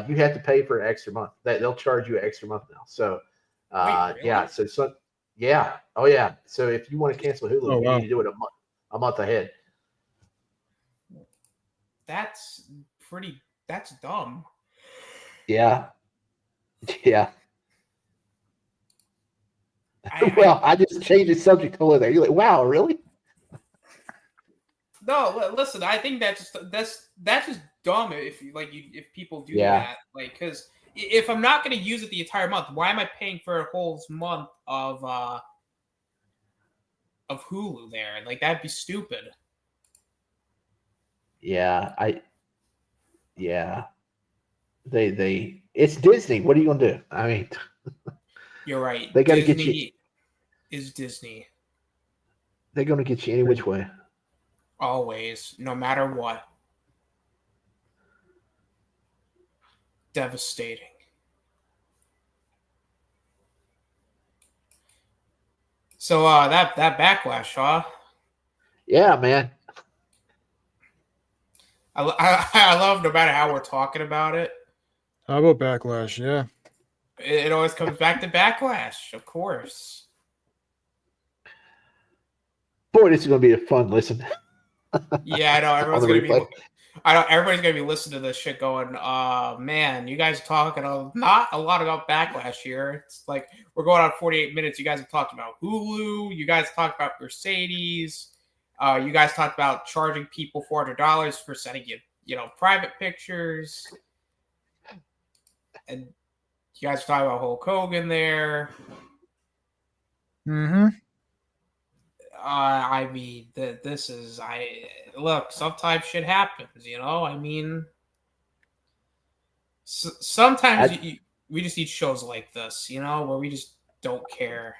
Speaker 4: you have to pay for an extra month. They'll charge you an extra month now. So
Speaker 3: wait, really?
Speaker 4: Oh yeah. So if you want to cancel Hulu, you need to do it a month ahead.
Speaker 3: That's dumb.
Speaker 4: Yeah. I just changed the subject totally there. You're like, wow, really?
Speaker 3: No, listen. I think that's just dumb. If people do that, because if I'm not going to use it the entire month, why am I paying for a whole month of Hulu there? Like, that'd be stupid.
Speaker 4: They it's Disney. What are you gonna do? I mean,
Speaker 3: you're right.
Speaker 4: They gotta get you.
Speaker 3: Is Disney?
Speaker 4: They're gonna get you any which way.
Speaker 3: Always, no matter what. Devastating. So that Backlash, huh?
Speaker 4: Yeah, man.
Speaker 3: I love, no matter how we're talking about it.
Speaker 5: How about Backlash? Yeah.
Speaker 3: It always comes back to Backlash, of course.
Speaker 4: Boy, this is going to be a fun listen.
Speaker 3: Yeah, I know. Everybody's going to be listening to this shit going, man, you guys are talking not a lot about Backlash here. It's like we're going on 48 minutes. You guys have talked about Hulu. You guys talked about Mercedes. You guys talked about charging people $400 for sending you, private pictures. And you guys talking about Hulk Hogan there.
Speaker 5: Mm-hmm.
Speaker 3: I mean, look, sometimes shit happens, I mean, sometimes we just need shows like this, where we just don't care.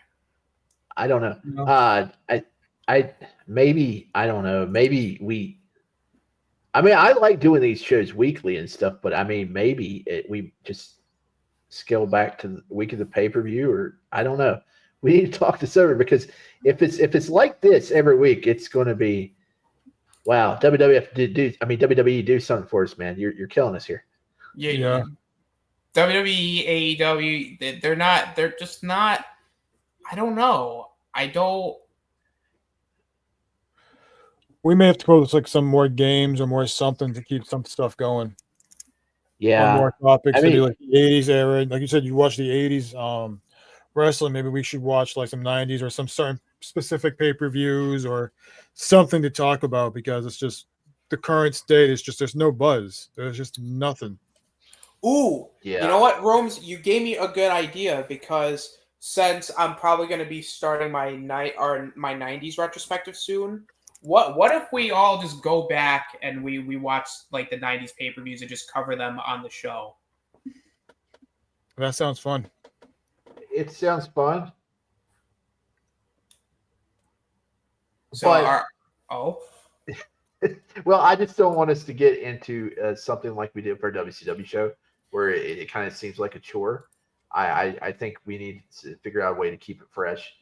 Speaker 4: I don't know. I don't know. Maybe I like doing these shows weekly and stuff, but I mean, maybe we just scale back to the week of the pay-per-view, or I don't know. We need to talk this over, because if it's like this every week, it's going to be, wow. WWE do something for us, man. You're killing us here.
Speaker 3: Yeah. WWE, AEW, they're just not. I don't know.
Speaker 5: We may have to post like some more games or more something to keep some stuff going. Or
Speaker 4: Yeah.
Speaker 5: more topics
Speaker 4: I
Speaker 5: to do
Speaker 4: mean,
Speaker 5: like the 80s era. Like you said, you watch the 80s wrestling. Maybe we should watch like some 90s or some certain specific pay-per-views or something to talk about, because it's just the current state is just there's no buzz. There's just nothing.
Speaker 3: Ooh,
Speaker 4: yeah.
Speaker 3: you know what, Rome's? You gave me a good idea, because since I'm probably going to be starting my my '90s retrospective soon, what if we all just go back and we watch like the '90s pay-per-views and just cover them on the show?
Speaker 5: That sounds fun.
Speaker 4: It sounds fun.
Speaker 3: So,
Speaker 4: But
Speaker 3: oh,
Speaker 4: well, I just don't want us to get into something like we did for a WCW show, where it kind of seems like a chore. I think we need to figure out a way to keep it fresh,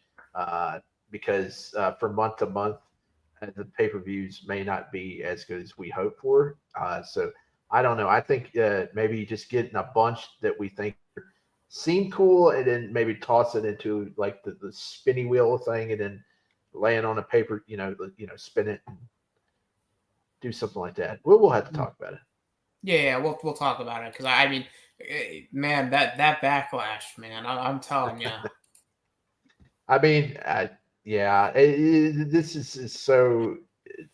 Speaker 4: because from month to month, the pay-per-views may not be as good as we hope for. So I don't know. I think maybe just getting a bunch that we think seem cool, and then maybe toss it into like the spinny wheel thing, and then laying on a paper, spin it and do something like that. We'll have to talk about it.
Speaker 3: yeah, we'll talk about it, because I mean, man, that backlash, man, I'm telling you.
Speaker 4: I mean, yeah, this is so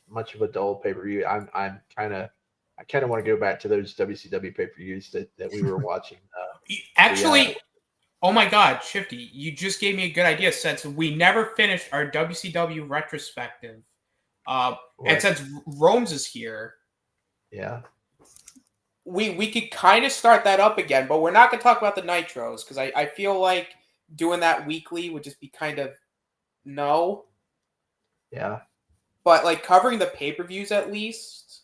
Speaker 4: much of a dull pay per view. I kind of want to go back to those WCW pay per views that we were watching.
Speaker 3: Actually, oh my God, Shifty, you just gave me a good idea. Since we never finished our WCW retrospective, and since Rome's is here,
Speaker 4: yeah,
Speaker 3: we could kind of start that up again. But we're not going to talk about the Nitros, because I feel like doing that weekly would just be kind of no.
Speaker 4: Yeah.
Speaker 3: But like covering the pay-per-views at least,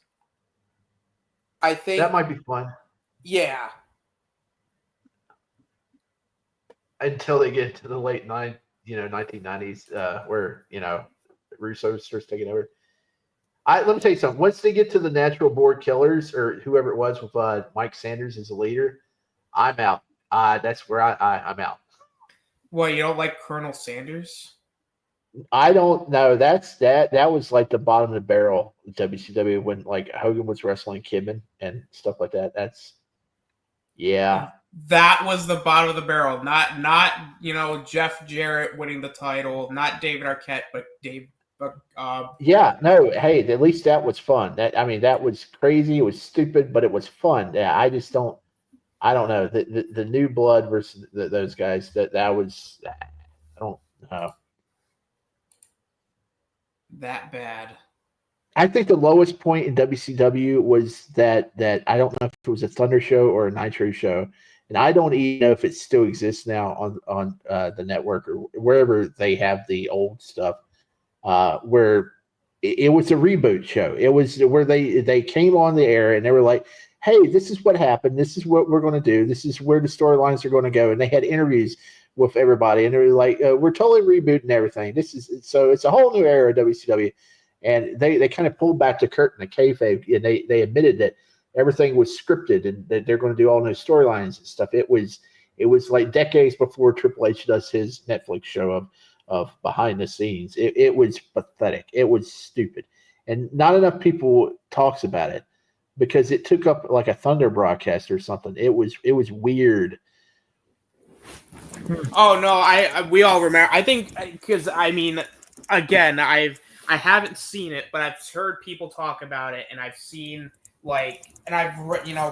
Speaker 3: I think
Speaker 4: that might be fun.
Speaker 3: Yeah.
Speaker 4: Until they get to the late 1990s, where Russo starts taking over. Let me tell you something. Once they get to the Natural Born Killers, or whoever it was, with Mike Sanders as a leader, I'm out. That's where I'm out.
Speaker 3: Well, you don't like Colonel Sanders?
Speaker 4: I don't know. That was like the bottom of the barrel of WCW, when like Hogan was wrestling Kidman and stuff like that. Yeah.
Speaker 3: That was the bottom of the barrel. Not Jeff Jarrett winning the title, not David Arquette, but Dave.
Speaker 4: Yeah. No. Hey, at least that was fun. That was crazy. It was stupid, but it was fun. Yeah. I don't know the new blood versus those guys. That was. I don't know.
Speaker 3: That bad.
Speaker 4: I think the lowest point in WCW was that I don't know if it was a Thunder show or a Nitro show, and I don't even know if it still exists now on the network or wherever they have the old stuff. Where it was a reboot show. It was where they came on the air and they were like, "Hey, this is what happened. This is what we're going to do. This is where the storylines are going to go." And they had interviews with everybody, and they were like, "We're totally rebooting everything. It's a whole new era of WCW." And they kind of pulled back the curtain, the kayfabe, and they admitted that everything was scripted and that they're going to do all new storylines and stuff. It was like decades before Triple H does his Netflix show of behind the scenes. It was pathetic. It was stupid, and not enough people talks about it because it took up like a Thunder broadcast or something. It was weird.
Speaker 3: Oh no, we all remember. I think because again, I haven't seen it, but I've heard people talk about it, and I've seen and I've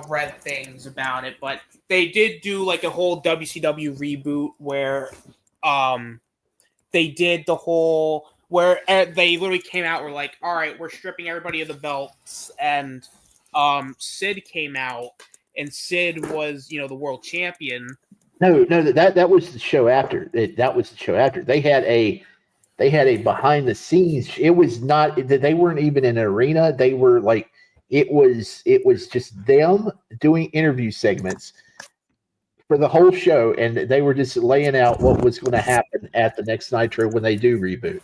Speaker 3: read things about it. But they did do like a whole WCW reboot where they did the whole where they literally came out. We're like, all right, we're stripping everybody of the belts, and Sid came out, and Sid was the world champion.
Speaker 4: No, that was the show after. That was the show after. They had a behind the scenes. It was not. They weren't even in an arena. They were like it was just them doing interview segments for the whole show, and they were just laying out what was going to happen at the next Nitro when they do reboot.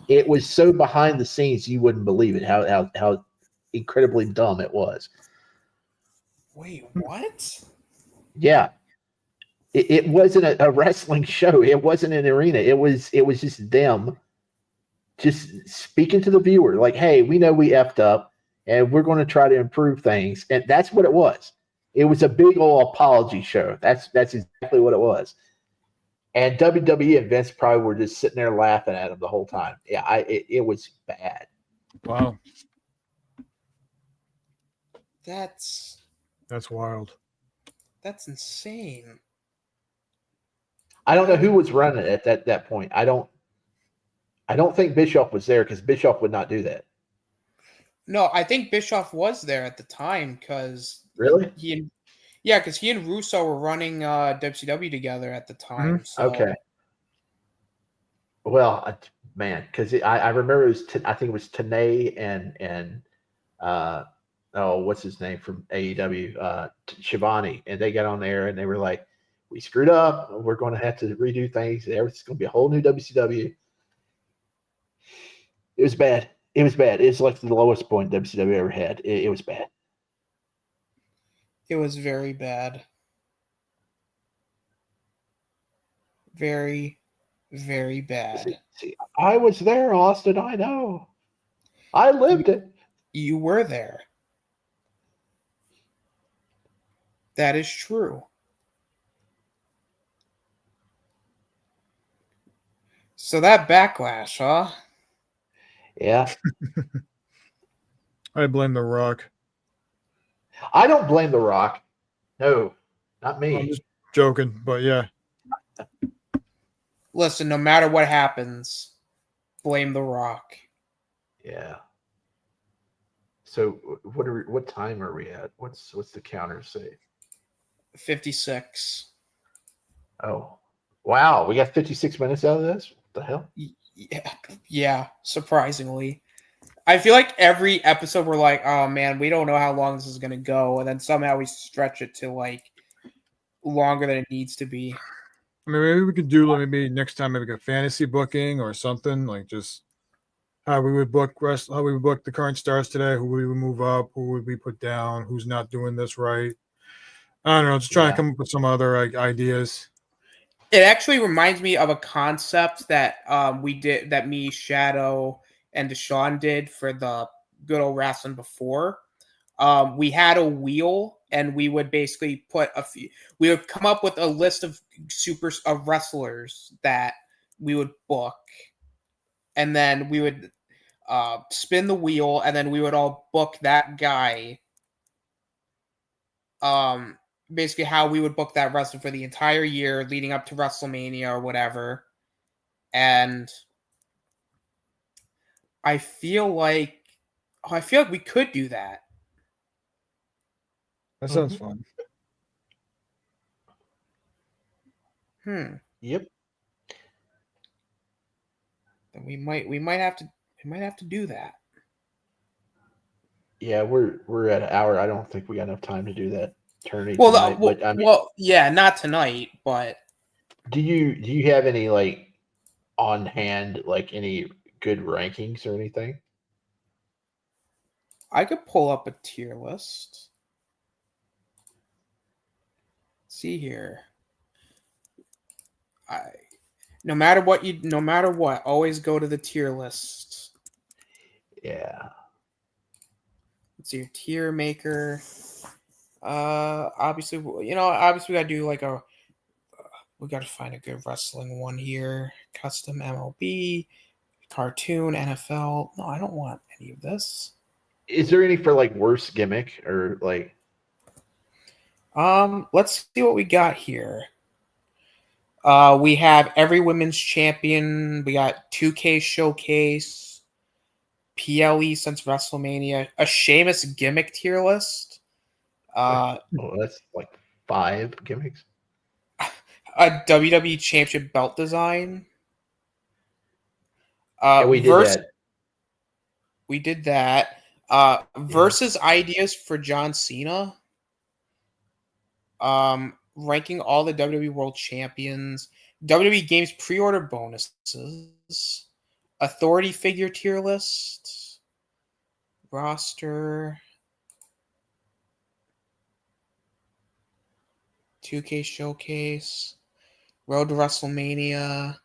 Speaker 4: It was so behind the scenes you wouldn't believe it. How incredibly dumb it was.
Speaker 3: Wait, what?
Speaker 4: Yeah. It wasn't a wrestling show. It wasn't an arena. It was just them just speaking to the viewer, like, hey, we know we effed up and we're going to try to improve things. And that's what it was. It was a big old apology show. That's exactly what it was. And WWE and Vince probably were just sitting there laughing at him the whole time. Yeah, it was bad.
Speaker 5: Wow.
Speaker 3: That's
Speaker 5: wild.
Speaker 3: That's insane.
Speaker 4: I don't know who was running it at that point. I don't think Bischoff was there because Bischoff would not do that.
Speaker 3: No, I think Bischoff was there at the time because
Speaker 4: Really?
Speaker 3: because he and Russo were running WCW together at the time.
Speaker 5: Mhm.
Speaker 3: So.
Speaker 4: Okay. Well, man, because I remember it was I think it was Tanay and what's his name from AEW, Shivani, and they got on there and they were like, we screwed up. We're going to have to redo things. Everything's going to be a whole new WCW. It was bad. It was bad. It's like the lowest point WCW ever had. It was bad.
Speaker 3: It was very bad. Very, very bad.
Speaker 4: See, I was there, Austin. I know. I lived it.
Speaker 3: You were there. That is true. So that Backlash, huh?
Speaker 4: Yeah.
Speaker 5: I blame The Rock.
Speaker 4: I don't blame The Rock. No, not me.
Speaker 5: I'm just joking, but yeah.
Speaker 3: Listen, no matter what happens, blame The Rock.
Speaker 4: Yeah. So what time are we at? What's the counter say?
Speaker 3: 56.
Speaker 4: Oh, wow. We got 56 minutes out of this? What the hell?
Speaker 3: Yeah, surprisingly. I feel like every episode we're like, oh man, we don't know how long this is going to go. And then somehow we stretch it to like longer than it needs to be.
Speaker 5: I mean, maybe we could do maybe next time maybe a fantasy booking or something, like just how we would book the current stars today, who we would move up, who would we put down, who's not doing this right. I don't know, just trying to come up with some other ideas.
Speaker 3: It actually reminds me of a concept that we did, that me, Shadow, and Deshaun did for the good old Wrasslin before. We had a wheel, and we would basically we would come up with a list of wrestlers that we would book, and then we would spin the wheel, and then we would all book that guy. Basically how we would book that wrestler for the entire year leading up to WrestleMania or whatever. And I feel like we could do that.
Speaker 5: That sounds fun.
Speaker 4: Yep.
Speaker 3: Then we might have to do that.
Speaker 4: Yeah, we're at an hour. I don't think we got enough time to do that tourney tonight. But I mean,
Speaker 3: yeah, not tonight, but
Speaker 4: do you have any on hand any good rankings or anything?
Speaker 3: I could pull up a tier list. Let's see here. No matter what, always go to the tier list.
Speaker 4: Yeah.
Speaker 3: Let's see your tier maker. Obviously we gotta do we gotta find a good wrestling one here. Custom MLB, cartoon, NFL. No, I don't want any of this.
Speaker 4: Is there any for worst gimmick or
Speaker 3: let's see what we got here. We have every women's champion. We got 2K showcase, PLE since WrestleMania, a Sheamus gimmick tier list.
Speaker 4: that's 5 gimmicks.
Speaker 3: A WWE Championship belt design.
Speaker 4: We did that.
Speaker 3: We did that. Versus ideas for John Cena. Ranking all the WWE World Champions. WWE Games pre-order bonuses. Authority figure tier list. Roster. 2K showcase. Road to WrestleMania.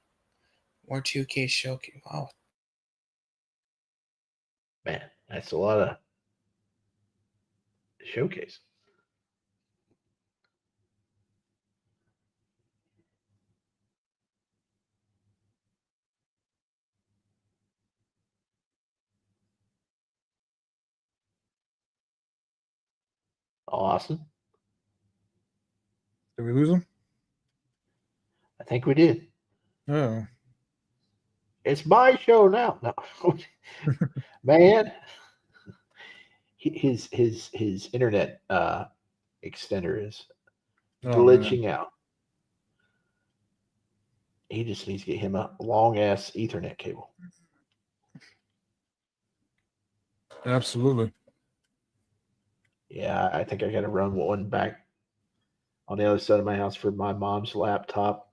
Speaker 3: More 2K showcase. Wow.
Speaker 4: Man, that's a lot of showcase. Awesome.
Speaker 5: Did we lose him?
Speaker 4: I think we did.
Speaker 5: Oh.
Speaker 4: It's my show now. No. Man, his internet extender is glitching out. He just needs to get him a long ass Ethernet cable.
Speaker 5: Absolutely.
Speaker 4: Yeah, I think I got to run one back on the other side of my house for my mom's laptop.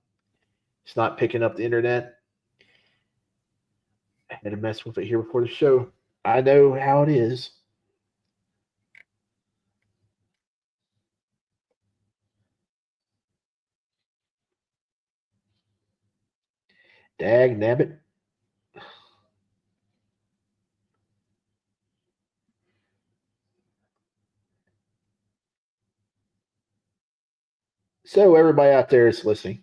Speaker 4: It's not picking up the internet. I had to mess with it here before the show. I know how it is. Dag nabbit. So everybody out there is listening.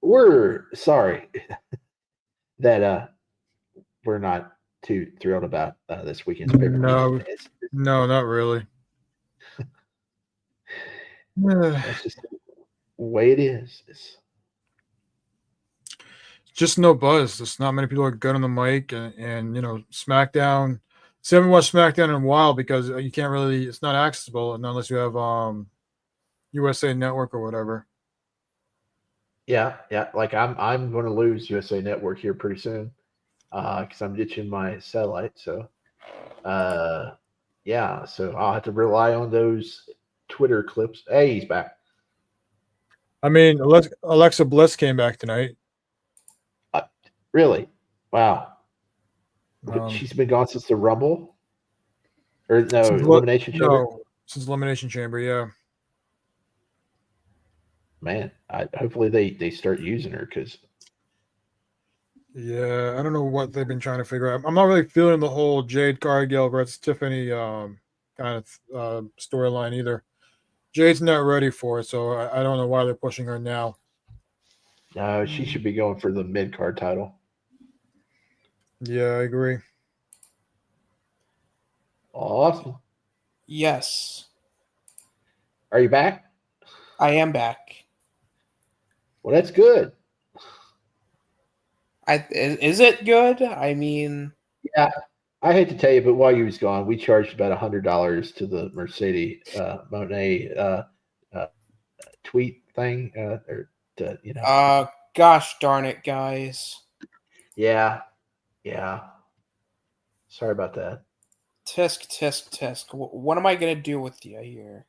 Speaker 4: We're sorry that we're not too thrilled about this weekend's pay-per-view.
Speaker 5: No, not really.
Speaker 4: That's just the way it is. It's
Speaker 5: just no buzz. There's not many people are good on the mic, and SmackDown. So I haven't watched SmackDown in a while because you can't really. It's not accessible unless you have USA Network or whatever.
Speaker 4: Yeah. Like I'm going to lose USA Network here pretty soon because I'm ditching my satellite. So, yeah. So I'll have to rely on those Twitter clips. Hey, he's back.
Speaker 5: I mean, Alexa Bliss came back tonight.
Speaker 4: Really? Wow. She's been gone since the Rumble? Or no, Elimination Chamber?
Speaker 5: No, since Elimination Chamber, yeah.
Speaker 4: Man, hopefully they start using her because...
Speaker 5: Yeah, I don't know what they've been trying to figure out. I'm not really feeling the whole Jade Cargill versus Tiffany kind of storyline either. Jade's not ready for it, so I don't know why they're pushing her now.
Speaker 4: No, she should be going for the mid-card title.
Speaker 5: Yeah, I agree.
Speaker 4: Awesome.
Speaker 3: Yes.
Speaker 4: Are you back?
Speaker 3: I am back.
Speaker 4: Well, that's good.
Speaker 3: Is it good? I mean...
Speaker 4: Yeah, I hate to tell you, but while you was gone, we charged about $100 to the Mercedes Monet tweet thing,
Speaker 3: gosh darn it, guys.
Speaker 4: Yeah. Sorry about that.
Speaker 3: Tisk. What am I gonna do with you here?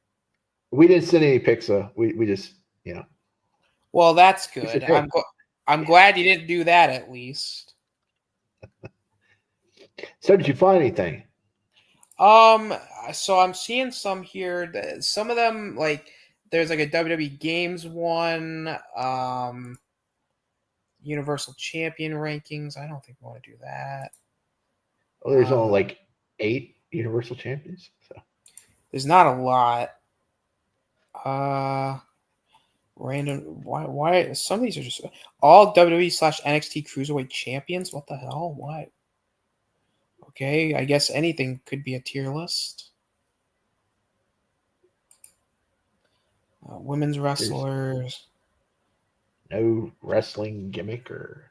Speaker 4: We didn't send any pics, we just,
Speaker 3: Well, that's good. I'm glad you didn't do that at least.
Speaker 4: So did you find anything?
Speaker 3: So I'm seeing some here. Some of them, like, there's like a WWE Games one, Universal Champion rankings. I don't think we want to do that.
Speaker 4: Oh, there's only like 8 Universal Champions. So
Speaker 3: there's not a lot. Random. Why? Some of these are just all WWE/NXT Cruiserweight Champions. What the hell? Why? Okay, I guess anything could be a tier list. Women's wrestlers.
Speaker 4: No wrestling gimmick or...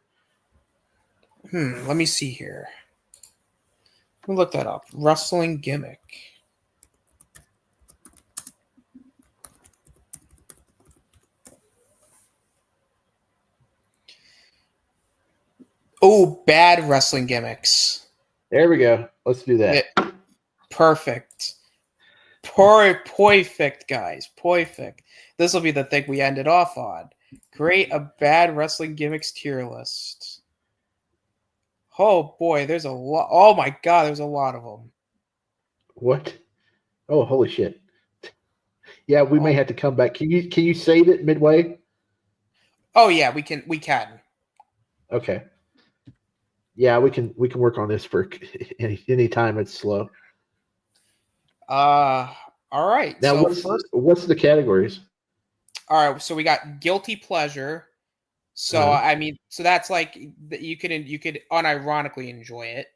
Speaker 3: Let me see here. Let me look that up. Wrestling gimmick. Oh, bad wrestling gimmicks.
Speaker 4: There we go. Let's do that.
Speaker 3: Perfect. Perfect, guys. Perfect. This will be the thing we ended off on. Create a bad wrestling gimmicks tier list. Oh, boy. There's a lot. Oh, my God. There's a lot of them.
Speaker 4: What? Oh, holy shit. Yeah, we may have to come back. Can you save it midway?
Speaker 3: Oh, yeah. We can.
Speaker 4: Okay. Yeah, we can work on this for any time it's slow.
Speaker 3: All right.
Speaker 4: Now,
Speaker 3: So
Speaker 4: what's the categories?
Speaker 3: all right. So we got guilty pleasure. So I mean, so that's like you could unironically enjoy it.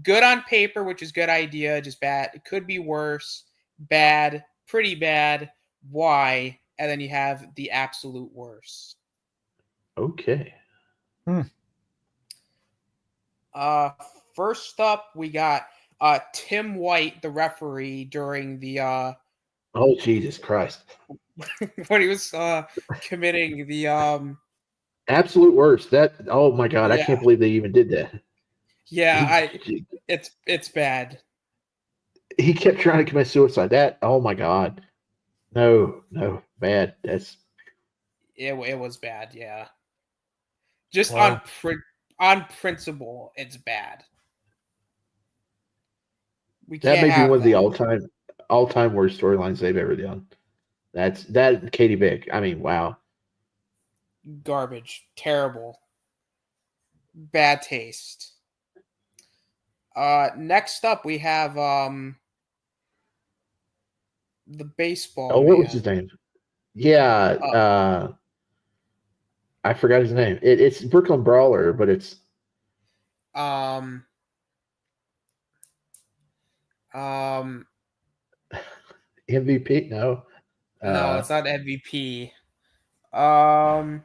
Speaker 3: Good on paper, which is good idea, just bad. It could be worse. Bad, pretty bad. Why? And then you have the absolute worst.
Speaker 4: Okay.
Speaker 3: First up, we got Tim White, the referee, during the
Speaker 4: Oh, Jesus Christ!
Speaker 3: when he was committing the
Speaker 4: Absolute worst. That. Oh my God! I
Speaker 3: yeah,
Speaker 4: can't believe they even did that.
Speaker 3: yeah, it's bad.
Speaker 4: He kept trying to commit suicide. That. Oh my God! No, bad. That's.
Speaker 3: It was bad, yeah. Just
Speaker 5: Wow.
Speaker 3: on principle, it's bad. We
Speaker 4: That
Speaker 3: can't
Speaker 4: may be
Speaker 3: have
Speaker 4: one of the
Speaker 3: that.
Speaker 4: all time worst storylines they've ever done. That's that Katie Vick. I mean, wow.
Speaker 3: Garbage, terrible, bad taste. Next up we have the baseball
Speaker 4: Oh, what was his
Speaker 3: man.
Speaker 4: name? Yeah, I forgot his name. It's Brooklyn Brawler, but it's
Speaker 3: Um,
Speaker 4: MVP. No,
Speaker 3: no,
Speaker 4: uh,
Speaker 3: it's not MVP. Um,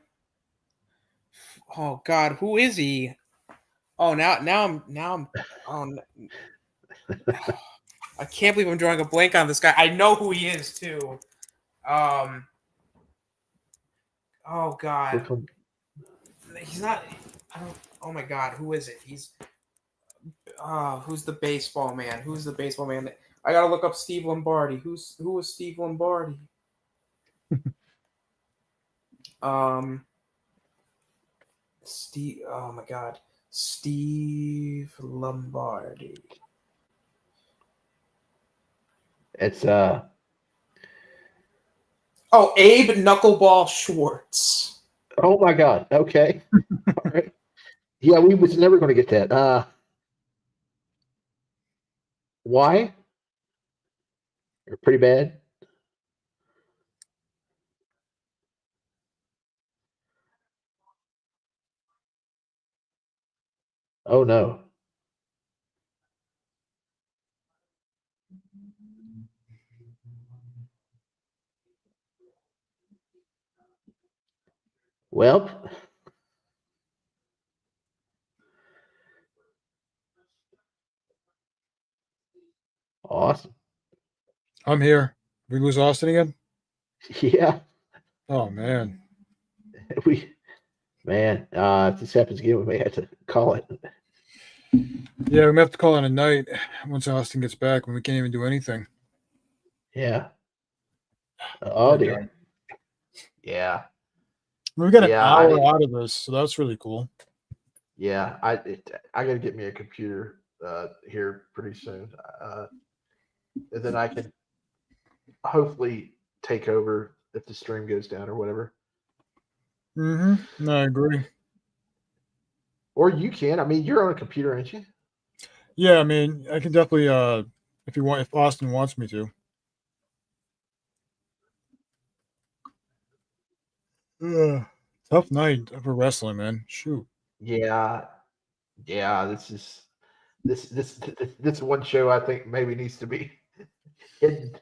Speaker 3: oh God, who is he? Oh, now I'm. Oh, I can't believe I'm drawing a blank on this guy. I know who he is too. Um, oh God,
Speaker 4: Brooklyn.
Speaker 3: he's not. I don't. Oh my God, who is it? He's. Who's the baseball man? Who's the baseball man? I gotta look up Steve Lombardi. Who was Steve Lombardi? Um, Steve. Oh my God, Steve Lombardi.
Speaker 4: It's
Speaker 3: Oh, Abe Knuckleball Schwartz.
Speaker 4: Oh my God. Okay. All right. Yeah, we was never going to get that. Why? They're pretty bad. Oh no. Well, awesome.
Speaker 5: I'm here. We lose Austin again?
Speaker 4: Yeah,
Speaker 5: Oh man.
Speaker 4: we man. If this happens again, we may have to call it.
Speaker 5: Yeah, we may have to call it a night once Austin gets back when we can't even do anything.
Speaker 4: Yeah. Oh
Speaker 5: Poor
Speaker 4: dear.
Speaker 5: guy.
Speaker 4: Yeah.
Speaker 5: We got an
Speaker 4: Yeah.
Speaker 5: hour out of this, so that's really cool.
Speaker 4: Yeah. I got to get me a computer here pretty soon, and then I can hopefully take over if the stream goes down or whatever.
Speaker 5: Mm-hmm. No, I agree.
Speaker 4: Or you can. I mean, you're on a computer, aren't you?
Speaker 5: Yeah, I mean, I can definitely if Austin wants me to. Ugh. Tough night for wrestling, man. Shoot.
Speaker 4: Yeah. Yeah. This one show I think maybe needs to be hidden.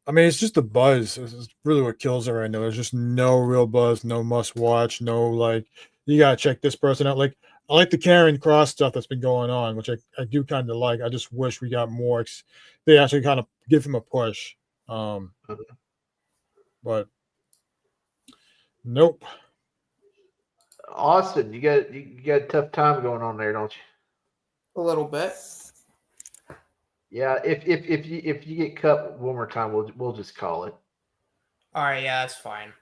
Speaker 5: I mean, it's just the buzz. This is really what kills it right now. There's just no real buzz, no must watch, no like you gotta check this person out. Like I like the Karen Cross stuff that's been going on, which I do kind of like. I just wish we got more. They actually kind of give him a push. Um, but nope.
Speaker 4: Austin, you got a tough time going on there, don't you?
Speaker 3: A little bit.
Speaker 4: Yeah. If you get cut one more time, we'll just call it.
Speaker 3: All right, yeah, that's fine.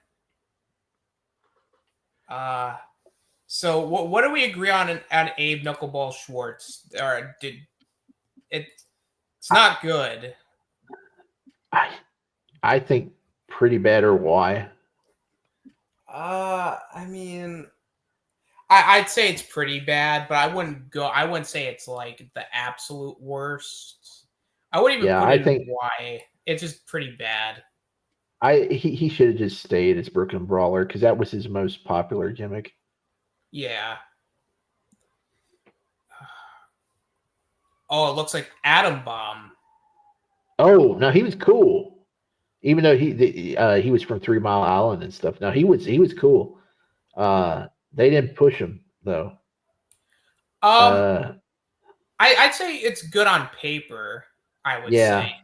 Speaker 3: So what do we agree on Abe Knuckleball Schwartz? Or did it? It's not good.
Speaker 4: I think pretty bad or why?
Speaker 3: I mean, I'd say it's pretty bad, but I wouldn't say it's like the absolute worst. I wouldn't even put
Speaker 4: I
Speaker 3: it in
Speaker 4: think
Speaker 3: Y. It's just pretty bad.
Speaker 4: he should have just stayed as Brooklyn Brawler because that was his most popular gimmick.
Speaker 3: Yeah. Oh, it looks like Atom Bomb.
Speaker 4: Oh no, he was cool. Even though he was from 3 Mile Island and stuff. No, he was cool. They didn't push him though.
Speaker 3: I'd say it's good on paper. I would
Speaker 4: Yeah.
Speaker 3: say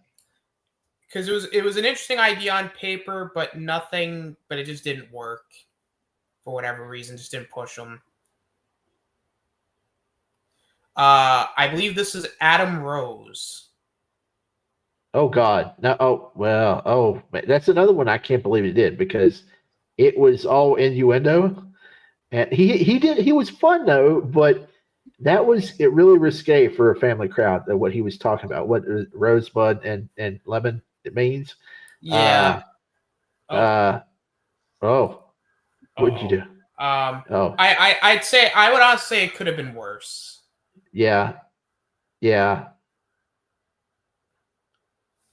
Speaker 3: because it was an interesting idea on paper, but it just didn't work for whatever reason. Just didn't push him. I believe this is Adam Rose.
Speaker 4: Oh God. No. Oh well. Oh, that's another one I can't believe he did because it was all innuendo, and he was fun though, but that was it really risque for a family crowd. What he was talking about, what rosebud and lemon it means.
Speaker 3: Yeah.
Speaker 4: Oh, what'd you do? Oh,
Speaker 3: I would honestly say it could have been worse.
Speaker 4: yeah.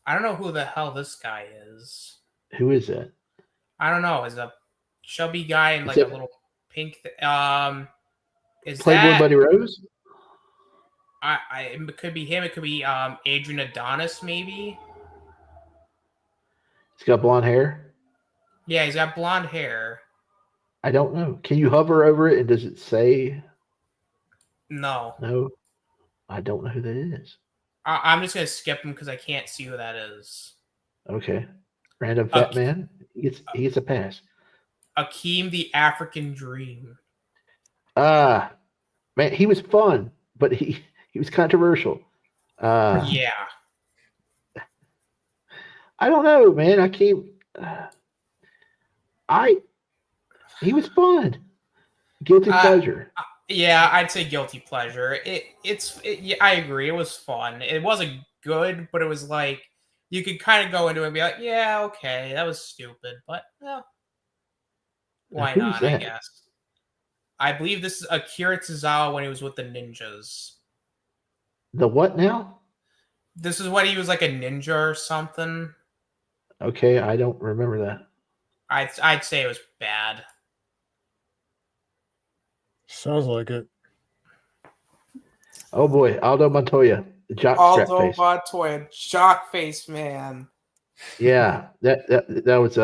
Speaker 3: I don't know who the hell this guy is.
Speaker 4: Who is that?
Speaker 3: I don't know. Is a chubby guy in like a little pink. Is
Speaker 4: Playboy
Speaker 3: that
Speaker 4: Buddy Rose?
Speaker 3: it could be him. It could be Adrian Adonis, maybe.
Speaker 4: He's got blonde hair.
Speaker 3: Yeah, he's got blonde hair.
Speaker 4: I don't know. Can you hover over it and does it say?
Speaker 3: No.
Speaker 4: No, I don't know who that is.
Speaker 3: I'm just gonna skip him because I can't see who that is.
Speaker 4: Okay, random fat man. He gets a pass.
Speaker 3: Akeem the African Dream.
Speaker 4: Man, he was fun, but he was controversial.
Speaker 3: Yeah.
Speaker 4: I don't know, man. I can't. He was fun. Guilty pleasure.
Speaker 3: Yeah, I'd say guilty pleasure. Yeah, I agree. It was fun. It wasn't good, but it was like you could kind of go into it and be like, yeah, okay, that was stupid, but why not? I guess. I believe this is Akira Tozawa when he was with the ninjas.
Speaker 4: The what now?
Speaker 3: This is when he was like a ninja or something.
Speaker 4: Okay, I don't remember that.
Speaker 3: I'd say it was bad.
Speaker 5: Sounds like it.
Speaker 4: Oh boy, Aldo Montoya, the jock strap face.
Speaker 3: Montoya, jock face man.
Speaker 4: Yeah, that was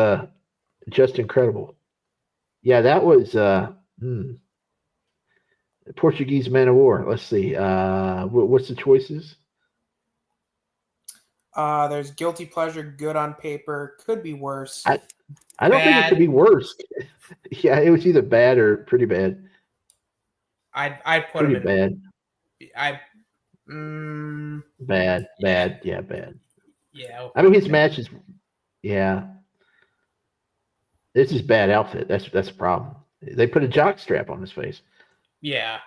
Speaker 4: just incredible. Yeah, that was Portuguese Man of War. Let's see. What's the choices?
Speaker 3: There's guilty pleasure, good on paper, could be worse.
Speaker 4: I don't think it could be worse. Yeah, it was either bad or pretty bad.
Speaker 3: I'd put
Speaker 4: pretty
Speaker 3: him in
Speaker 4: bad. Bad. Yeah, bad.
Speaker 3: Yeah. Okay.
Speaker 4: I mean, his matches. Yeah. This is bad outfit. That's a problem. They put a jock strap on his face.
Speaker 3: Yeah.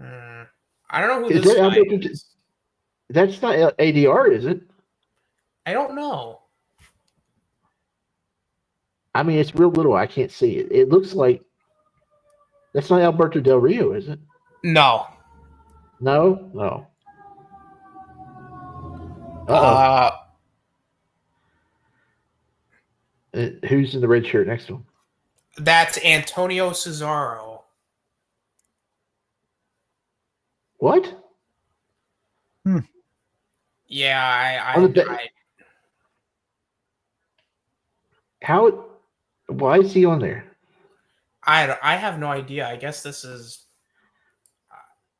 Speaker 3: I don't know who this guy is.
Speaker 4: That's not ADR, is it?
Speaker 3: I don't know.
Speaker 4: I mean, it's real little. I can't see it. It looks like that's not Alberto Del Rio, is it?
Speaker 3: No.
Speaker 4: No. Who's in the red shirt next to him?
Speaker 3: That's Antonio Cesaro.
Speaker 4: What?
Speaker 3: Yeah,
Speaker 4: Why is he on there?
Speaker 3: I have no idea. I guess this is.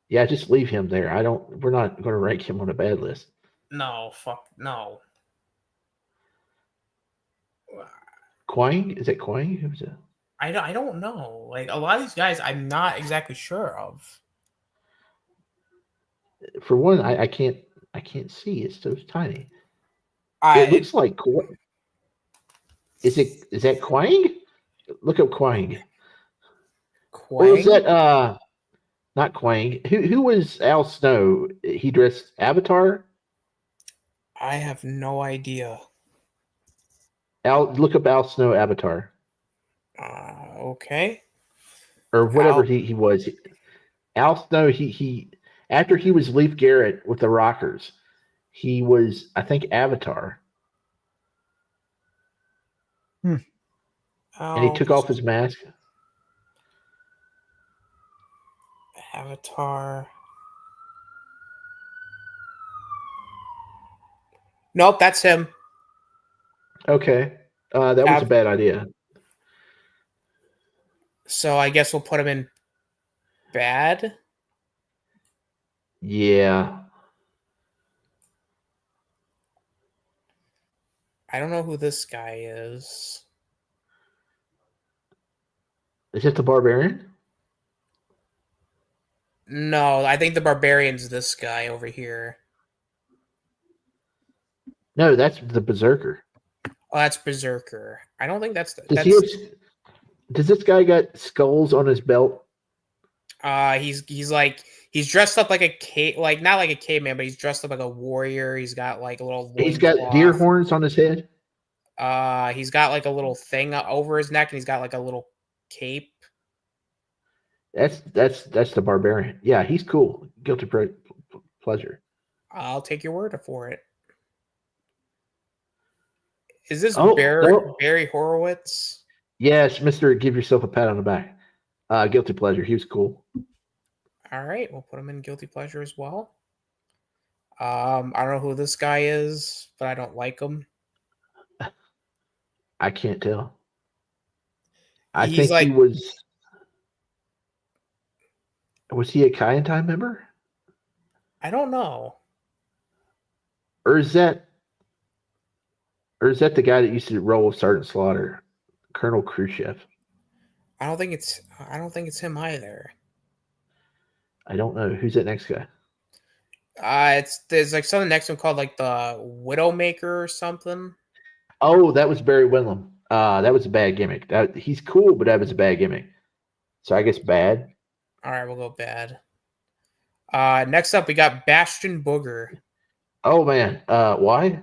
Speaker 4: Yeah, just leave him there. We're not going to rank him on a bad list.
Speaker 3: No, fuck no.
Speaker 4: Quang? Is it Quang? Who's it?
Speaker 3: I don't know. Like a lot of these guys, I'm not exactly sure of.
Speaker 4: For one, I can't see. It's so tiny. It looks like. Is that Quang? Look up Quang. Or is that not Quang? Who was Al Snow? He dressed Avatar?
Speaker 3: I have no idea.
Speaker 4: Look up Al Snow Avatar.
Speaker 3: Okay.
Speaker 4: or whatever
Speaker 3: Al.
Speaker 4: he was. Al Snow, he after he was Leif Garrett with the Rockers, he was, I think, Avatar, and he
Speaker 3: Al
Speaker 4: took off his mask.
Speaker 3: Avatar. Nope, that's him.
Speaker 4: Okay, that was a bad idea.
Speaker 3: So I guess we'll put him in bad.
Speaker 4: Yeah,
Speaker 3: I don't know who this guy is.
Speaker 4: is it the Barbarian?
Speaker 3: No, I think the Barbarian's this guy over here.
Speaker 4: No, that's the Berserker.
Speaker 3: Oh, that's Berserker. I don't think that's
Speaker 4: Does he have? Does this guy got skulls on his belt?
Speaker 3: He's dressed up like a cave, like not like a caveman, but he's dressed up like a warrior. He's got like a little
Speaker 4: He's got
Speaker 3: loincloth.
Speaker 4: deer horns on his head.
Speaker 3: He's got like a little thing over his neck, and he's got like a little cape.
Speaker 4: That's the Barbarian. Yeah, he's cool. Guilty pleasure.
Speaker 3: I'll take your word for it. Is this
Speaker 4: Oh,
Speaker 3: Barry Horowitz?
Speaker 4: Yes, Mister. Give yourself a pat on the back. Guilty pleasure. He was cool.
Speaker 3: All right, we'll put him in guilty pleasure as well. I don't know who this guy is, but I don't like him.
Speaker 4: I can't tell. I
Speaker 3: He's
Speaker 4: think
Speaker 3: like,
Speaker 4: he was. Was he a Kaientai member?
Speaker 3: I don't know.
Speaker 4: Or is that the guy that used to roll with Sergeant Slaughter, Colonel Khrushchev?
Speaker 3: I don't think it's him either.
Speaker 4: I don't know. Who's that next guy?
Speaker 3: There's like something next to him called like the Widowmaker or something.
Speaker 4: Oh, that was Barry Windham. That was a bad gimmick. He's cool, but that was a bad gimmick. So I guess bad.
Speaker 3: All right, we'll go bad. Next up we got Bastion Booger.
Speaker 4: Oh man, why?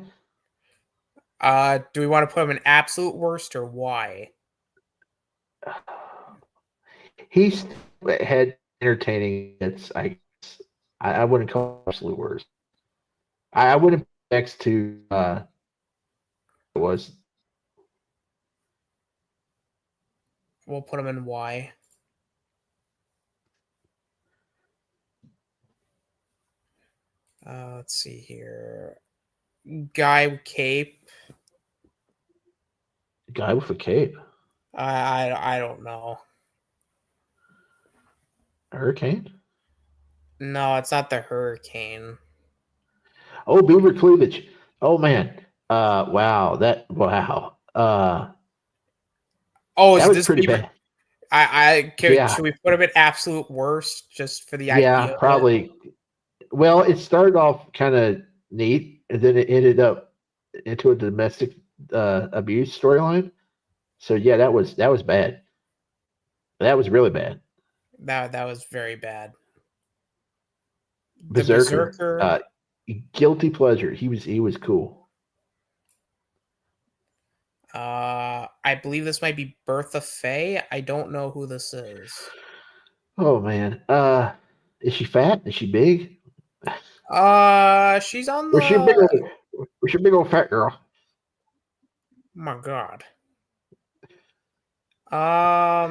Speaker 3: Do we want to put him in absolute worst or why?
Speaker 4: He's had entertaining. It's I wouldn't call it absolute worst. I wouldn't put next to it was.
Speaker 3: We'll put him in why. Let's see here. Guy with cape.
Speaker 4: Guy with a cape.
Speaker 3: I don't know.
Speaker 4: Hurricane?
Speaker 3: No, it's not the Hurricane.
Speaker 4: Oh, Beaver Cleavage. Oh man. Wow.
Speaker 3: Oh,
Speaker 4: that
Speaker 3: is
Speaker 4: was
Speaker 3: this
Speaker 4: pretty
Speaker 3: Beaver?
Speaker 4: bad.
Speaker 3: Should we put him in absolute worst just for the idea?
Speaker 4: Yeah, probably. Well, it started off kind of neat, and then it ended up into a domestic abuse storyline. So yeah, that was bad. That was really bad.
Speaker 3: That was very bad.
Speaker 4: Berserker. Guilty pleasure. He was cool.
Speaker 3: I believe this might be Bertha Faye. I don't know who this is.
Speaker 4: Oh man. Is she fat? Is she big?
Speaker 3: She's on the.
Speaker 4: Where's your big old fat girl?
Speaker 3: Oh my God. I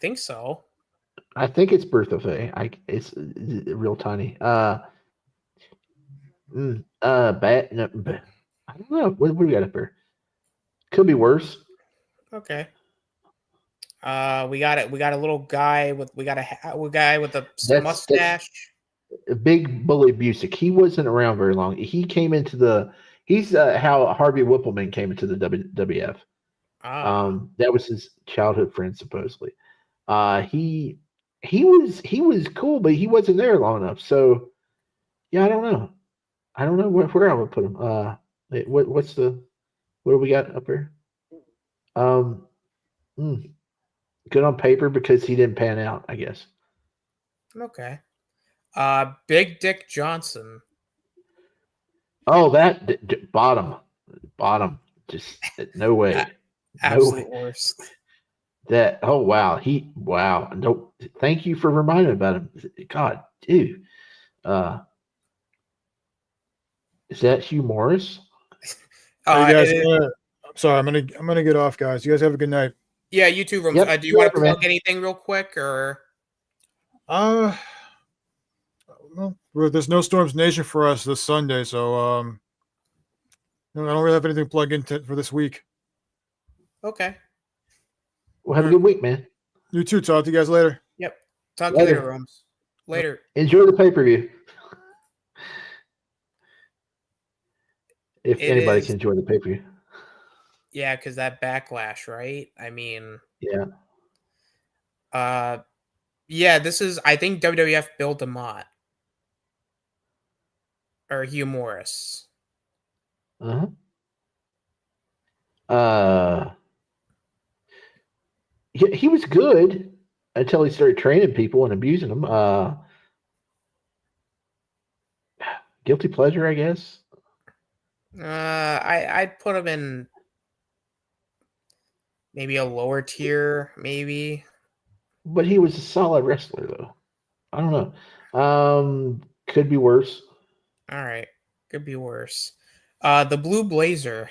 Speaker 3: think so.
Speaker 4: I think it's Bertha Faye. It's real tiny. Bad. No, I don't know. What do we got up here? Could be worse.
Speaker 3: Okay. We got it. We got a little guy with. We got a guy with a mustache.
Speaker 4: A big bully Busick. He wasn't around very long. He came into He's how Harvey Whippleman came into the WWF. That was his childhood friend, supposedly. He was cool, but he wasn't there long enough. So, yeah, I don't know. I don't know where I would put him. What do we got up here? Good on paper because he didn't pan out, I guess.
Speaker 3: Okay. Big Dick Johnson.
Speaker 4: Oh, that bottom. Just no way.
Speaker 3: Absolute
Speaker 4: No,
Speaker 3: worst.
Speaker 4: that. Oh wow. Wow. Nope. Thank you for reminding about him. God, dude. Uh, is that Hugh Morris?
Speaker 5: Hey guys,
Speaker 3: It is,
Speaker 5: I'm sorry. I'm gonna get off, guys. You guys have a good night.
Speaker 3: yeah, YouTube rooms.
Speaker 4: Yep.
Speaker 3: Do you want to
Speaker 4: Whatever,
Speaker 3: plug
Speaker 4: man.
Speaker 3: anything real quick or?
Speaker 5: Uh, well, there's no Storms Nation for us this Sunday, so I don't really have anything plugged into for this week.
Speaker 3: Okay.
Speaker 4: Well, have a good week, man.
Speaker 5: You too. Talk to you guys later.
Speaker 3: Yep. Talk to you later, Rooms. Later.
Speaker 4: Enjoy the pay per view. If
Speaker 3: It
Speaker 4: anybody
Speaker 3: is.
Speaker 4: can enjoy the pay per view.
Speaker 3: Yeah, because that backlash, right? I mean,
Speaker 4: Yeah.
Speaker 3: yeah, this is. I think WWF Bill DeMott or Hugh Morris.
Speaker 4: Uh huh. He was good until he started training people and abusing them. Guilty pleasure, I guess.
Speaker 3: I'd put him in maybe a lower tier, maybe.
Speaker 4: But he was a solid wrestler, though. I don't know. Could be worse.
Speaker 3: All right, could be worse. The Blue Blazer.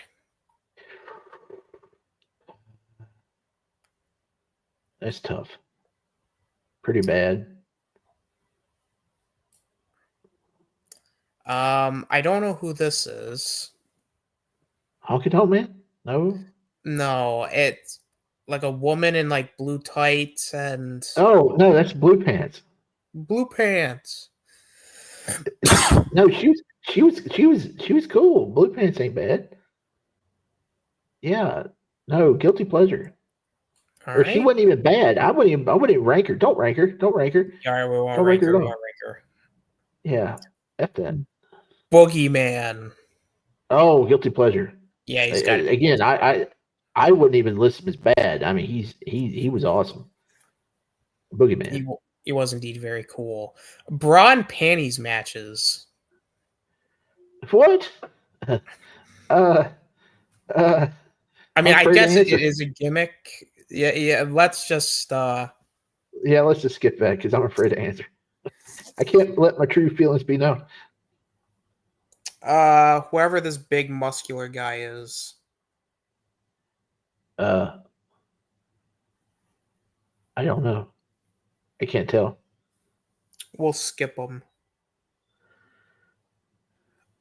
Speaker 4: That's tough. Pretty bad.
Speaker 3: I don't know who this is.
Speaker 4: Honky Tonk Man? No.
Speaker 3: No, it's like a woman in like blue tights and
Speaker 4: Oh no, that's Blue Pants.
Speaker 3: blue pants.
Speaker 4: No, she was cool. Blue Pants ain't bad. Yeah. No, guilty pleasure.
Speaker 3: All
Speaker 4: Or she
Speaker 3: right.
Speaker 4: wasn't even bad. I wouldn't even rank her. Don't rank her. Don't rank her.
Speaker 3: All right, we won't
Speaker 4: Don't
Speaker 3: rank
Speaker 4: rank her
Speaker 3: her.
Speaker 4: at
Speaker 3: We
Speaker 4: all.
Speaker 3: won't rank her.
Speaker 4: Yeah. F that.
Speaker 3: Boogeyman.
Speaker 4: Oh, guilty pleasure.
Speaker 3: Yeah, he's got to be.
Speaker 4: Again, I wouldn't even list him as bad. I mean, he was awesome. Boogeyman.
Speaker 3: He was indeed very cool. Bra and panties matches.
Speaker 4: What? uh, uh,
Speaker 3: I mean,
Speaker 4: I'm
Speaker 3: I
Speaker 4: afraid to
Speaker 3: guess it
Speaker 4: answer.
Speaker 3: is a gimmick. Yeah. Let's just.
Speaker 4: Yeah, let's just skip that because I'm afraid to answer. I can't let my true feelings be known.
Speaker 3: Whoever this big muscular guy is.
Speaker 4: I don't know. I can't tell.
Speaker 3: We'll skip him.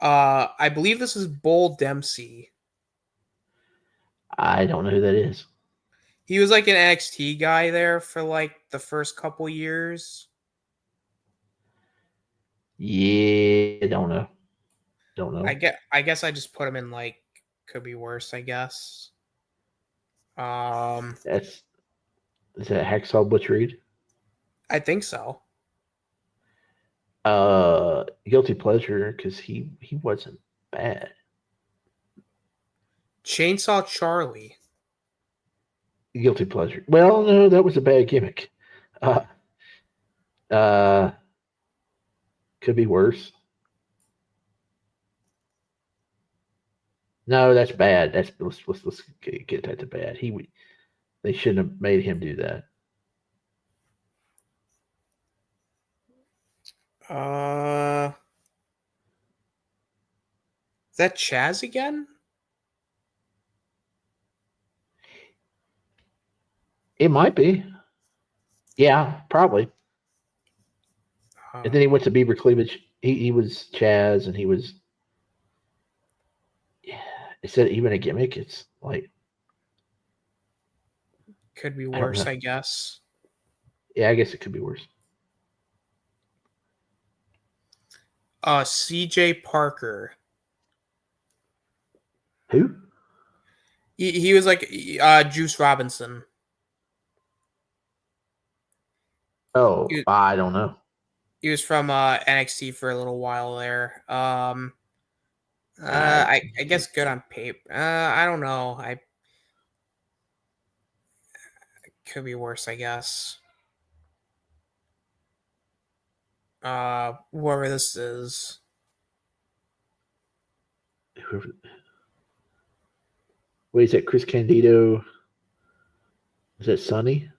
Speaker 3: I believe this is Bull Dempsey.
Speaker 4: I don't know who that is.
Speaker 3: He was like an NXT guy there for like the first couple years.
Speaker 4: Yeah, don't know. Don't know.
Speaker 3: I guess I just put him in like could be worse, I guess.
Speaker 4: Is that Hacksaw Butch Reed?
Speaker 3: I think so.
Speaker 4: Guilty pleasure because he wasn't bad.
Speaker 3: Chainsaw Charlie.
Speaker 4: Guilty pleasure. Well, no, that was a bad gimmick. Uh, could be worse. No, that's bad. Let's get that to bad. They shouldn't have made him do that.
Speaker 3: Is that Chaz again?
Speaker 4: It might be. Yeah, probably. And then he went to Beaver Cleavage. He was Chaz, and he was. Yeah, is that even a gimmick? It's like
Speaker 3: Could be worse, I guess.
Speaker 4: Yeah, I guess it could be worse.
Speaker 3: CJ Parker.
Speaker 4: Who?
Speaker 3: He was like Juice Robinson.
Speaker 4: Oh, I don't know.
Speaker 3: He was from NXT for a little while there. I guess good on paper. I don't know. I could be worse, I guess. Whoever this is.
Speaker 4: Wait, is that Chris Candido? Is that Sonny?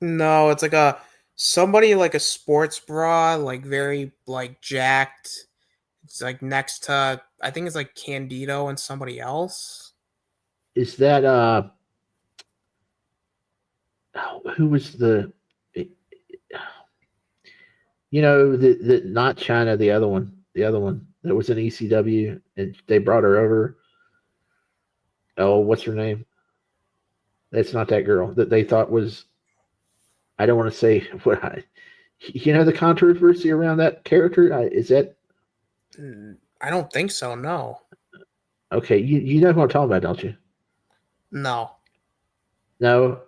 Speaker 3: No, it's like somebody like a sports bra, like very like jacked. It's like next to, I think it's like Candido and somebody else.
Speaker 4: Is that who was the the not China, the other one that was in ECW, and they brought her over. Oh, what's her name? That's not that girl that they thought was. I don't want to say what the controversy around that character. Is that?
Speaker 3: I don't think so. No.
Speaker 4: Okay, you know who I'm talking about, don't you?
Speaker 3: No.
Speaker 4: No.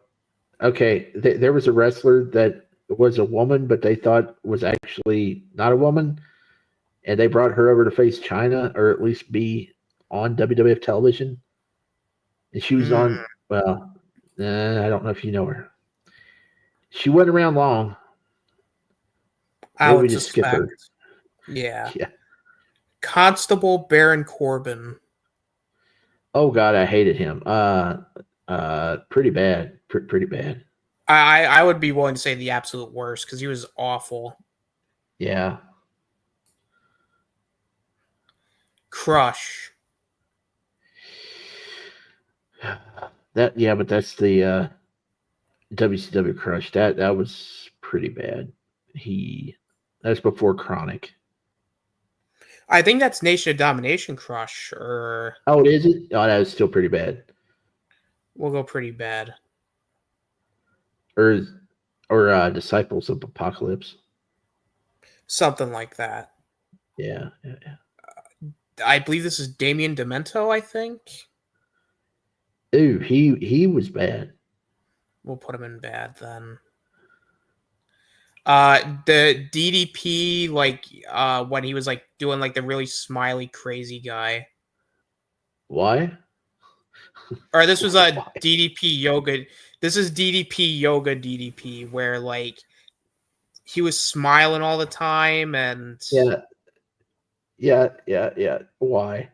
Speaker 4: Okay, there was a wrestler that was a woman, but they thought was actually not a woman, and they brought her over to face China, or at least be on WWF television. And she was on. Well, I don't know if you know her. She wasn't around long.
Speaker 3: I
Speaker 4: Maybe
Speaker 3: would
Speaker 4: we just skip her.
Speaker 3: suspect. Yeah.
Speaker 4: Yeah.
Speaker 3: Constable Baron Corbin.
Speaker 4: Oh God, I hated him. Pretty bad. Pretty bad.
Speaker 3: I would be willing to say the absolute worst because he was awful.
Speaker 4: Yeah.
Speaker 3: Crush.
Speaker 4: But that's the WCW Crush. That was pretty bad. That's before Chronic.
Speaker 3: I think that's Nation of Domination Crush, or
Speaker 4: Oh, is it? Oh, that was still pretty bad.
Speaker 3: we'll go pretty bad.
Speaker 4: Or Disciples of Apocalypse.
Speaker 3: Something like that.
Speaker 4: Yeah.
Speaker 3: I believe this is Damien Demento, I think.
Speaker 4: Ooh, he was bad.
Speaker 3: We'll put him in bad then. The DDP, like, when he was like doing like the really smiley, crazy guy.
Speaker 4: Why?
Speaker 3: Or this was a
Speaker 4: Why?
Speaker 3: DDP yoga. This is DDP yoga DDP, where like he was smiling all the time and
Speaker 4: Yeah. Why?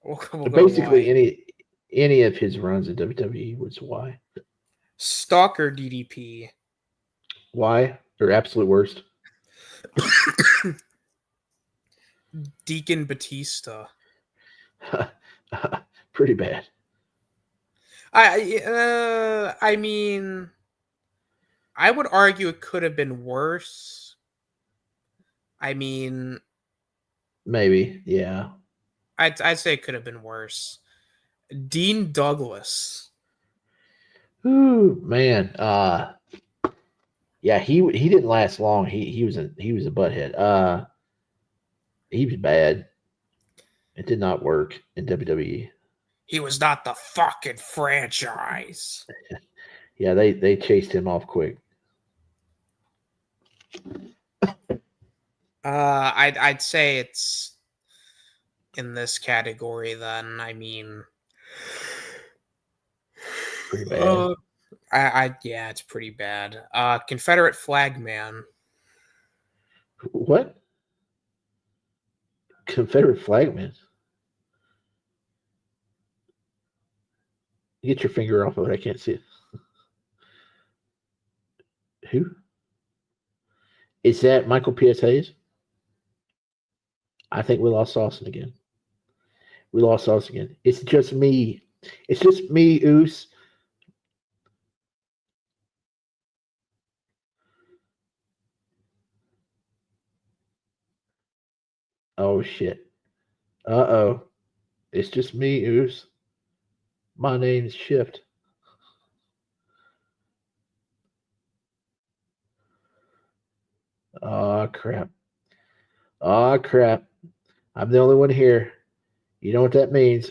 Speaker 3: we'll go
Speaker 4: Basically,
Speaker 3: why.
Speaker 4: any of his runs in WWE was why.
Speaker 3: Stalker DDP.
Speaker 4: Why? Or absolute worst.
Speaker 3: Deacon Batista.
Speaker 4: Pretty bad.
Speaker 3: I mean, I would argue it could have been worse. I mean,
Speaker 4: Maybe, yeah.
Speaker 3: I'd say it could have been worse. Dean Douglas.
Speaker 4: Ooh, man. Yeah, he didn't last long. He was a butthead. He was bad. It did not work in WWE.
Speaker 3: He was not the fucking franchise.
Speaker 4: Yeah, they chased him off quick.
Speaker 3: I'd say it's in this category then. I mean,
Speaker 4: Pretty bad.
Speaker 3: yeah, it's pretty bad. Confederate flag man.
Speaker 4: What? Confederate flagman? Get your finger off of it. I can't see it. Who? Is that Michael P.S. Hayes? I think we lost Austin again. It's just me. Oos. Oh, shit. Uh-oh. It's just me, Oos. My name's Shift. Oh, crap. I'm the only one here. You know what that means.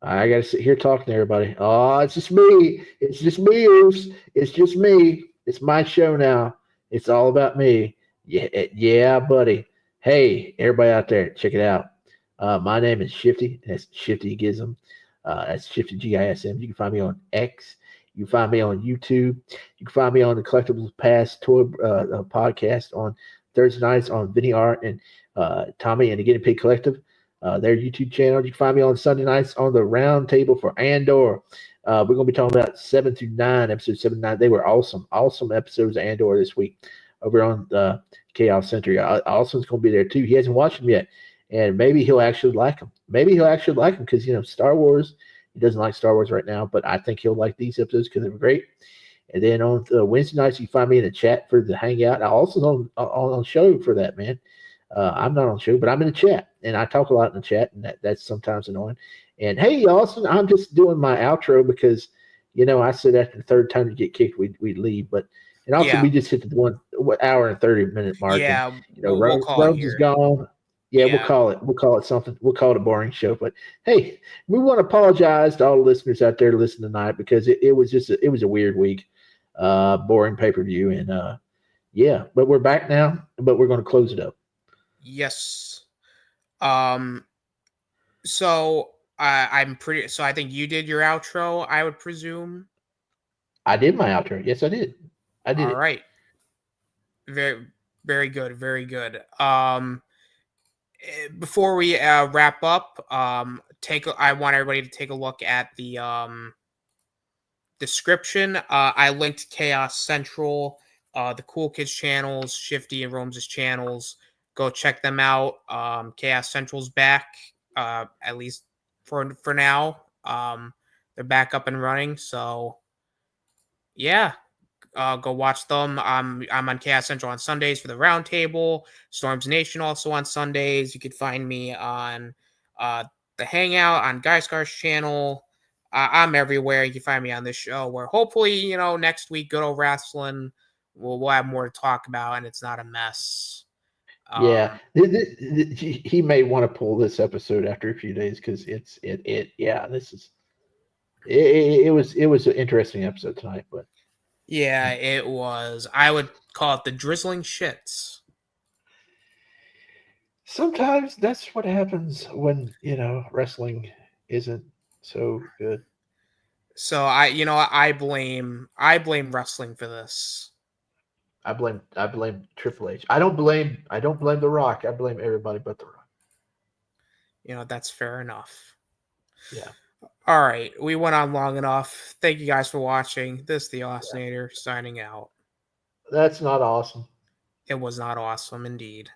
Speaker 4: I got to sit here talking to everybody. Oh, it's just me. Oos. It's just me. It's my show now. It's all about me. Yeah, buddy. Hey, everybody out there, check it out. My name is Shifty. That's Shifty Gism. That's Shifty GISM. You can find me on X. You can find me on YouTube. You can find me on the Collectibles Pass Toy podcast on Thursday nights on Vinny Art and Tommy and the Guinea Pig Collective. their YouTube channel. You can find me on Sunday nights on the round table for Andor. We're going to be talking about 7 through 9, episode 7 9. They were awesome episodes of Andor this week over on Chaos Center. Austin's going to be there too. He hasn't watched them yet, and maybe he'll actually like them. Because, Star Wars, he doesn't like Star Wars right now, but I think he'll like these episodes because they were great. And then on Wednesday nights, you find me in the chat for the hangout. I also on show for that, man. I'm not on show, but I'm in the chat, and I talk a lot in the chat, and that's sometimes annoying. And hey, Austin, I'm just doing my outro because, I said after the third time to get kicked, we'd leave. But and also we just hit the 1 hour and 30-minute mark.
Speaker 3: Yeah,
Speaker 4: and,
Speaker 3: we'll call
Speaker 4: Rose
Speaker 3: it here.
Speaker 4: is gone. Yeah, we'll call it something. We'll call it a boring show. But hey, we want to apologize to all the listeners out there listening tonight because it was a weird week, boring pay-per-view, and but we're back now. But we're going to close it up.
Speaker 3: Yes. So I think you did your outro, I would presume.
Speaker 4: I did my outro. Yes, I did.
Speaker 3: All right. Very, very good. Very good. Before we wrap up, I want everybody to take a look at the description. I linked Chaos Central, the Cool Kids channels, Shifty and Rome's channels. Go check them out. Chaos Central's back, at least for now. They're back up and running. So, yeah, go watch them. I'm on Chaos Central on Sundays for the Roundtable. Storms Nation also on Sundays. You can find me on the Hangout on Guy Scar's channel. I'm everywhere. You can find me on this show where hopefully, next week, good old Wrasslin, we'll have more to talk about and it's not a mess.
Speaker 4: Yeah, he may want to pull this episode after a few days because it was an interesting episode tonight, but
Speaker 3: yeah, it was. I would call it the drizzling shits.
Speaker 4: Sometimes that's what happens when wrestling isn't so good.
Speaker 3: So I blame wrestling for this.
Speaker 4: I blame Triple H. I don't blame The Rock. I blame everybody but The Rock.
Speaker 3: That's fair enough.
Speaker 4: Yeah.
Speaker 3: All right, we went on long enough. Thank you guys for watching. This is the Austinator signing out.
Speaker 4: That's not awesome.
Speaker 3: It was not awesome indeed.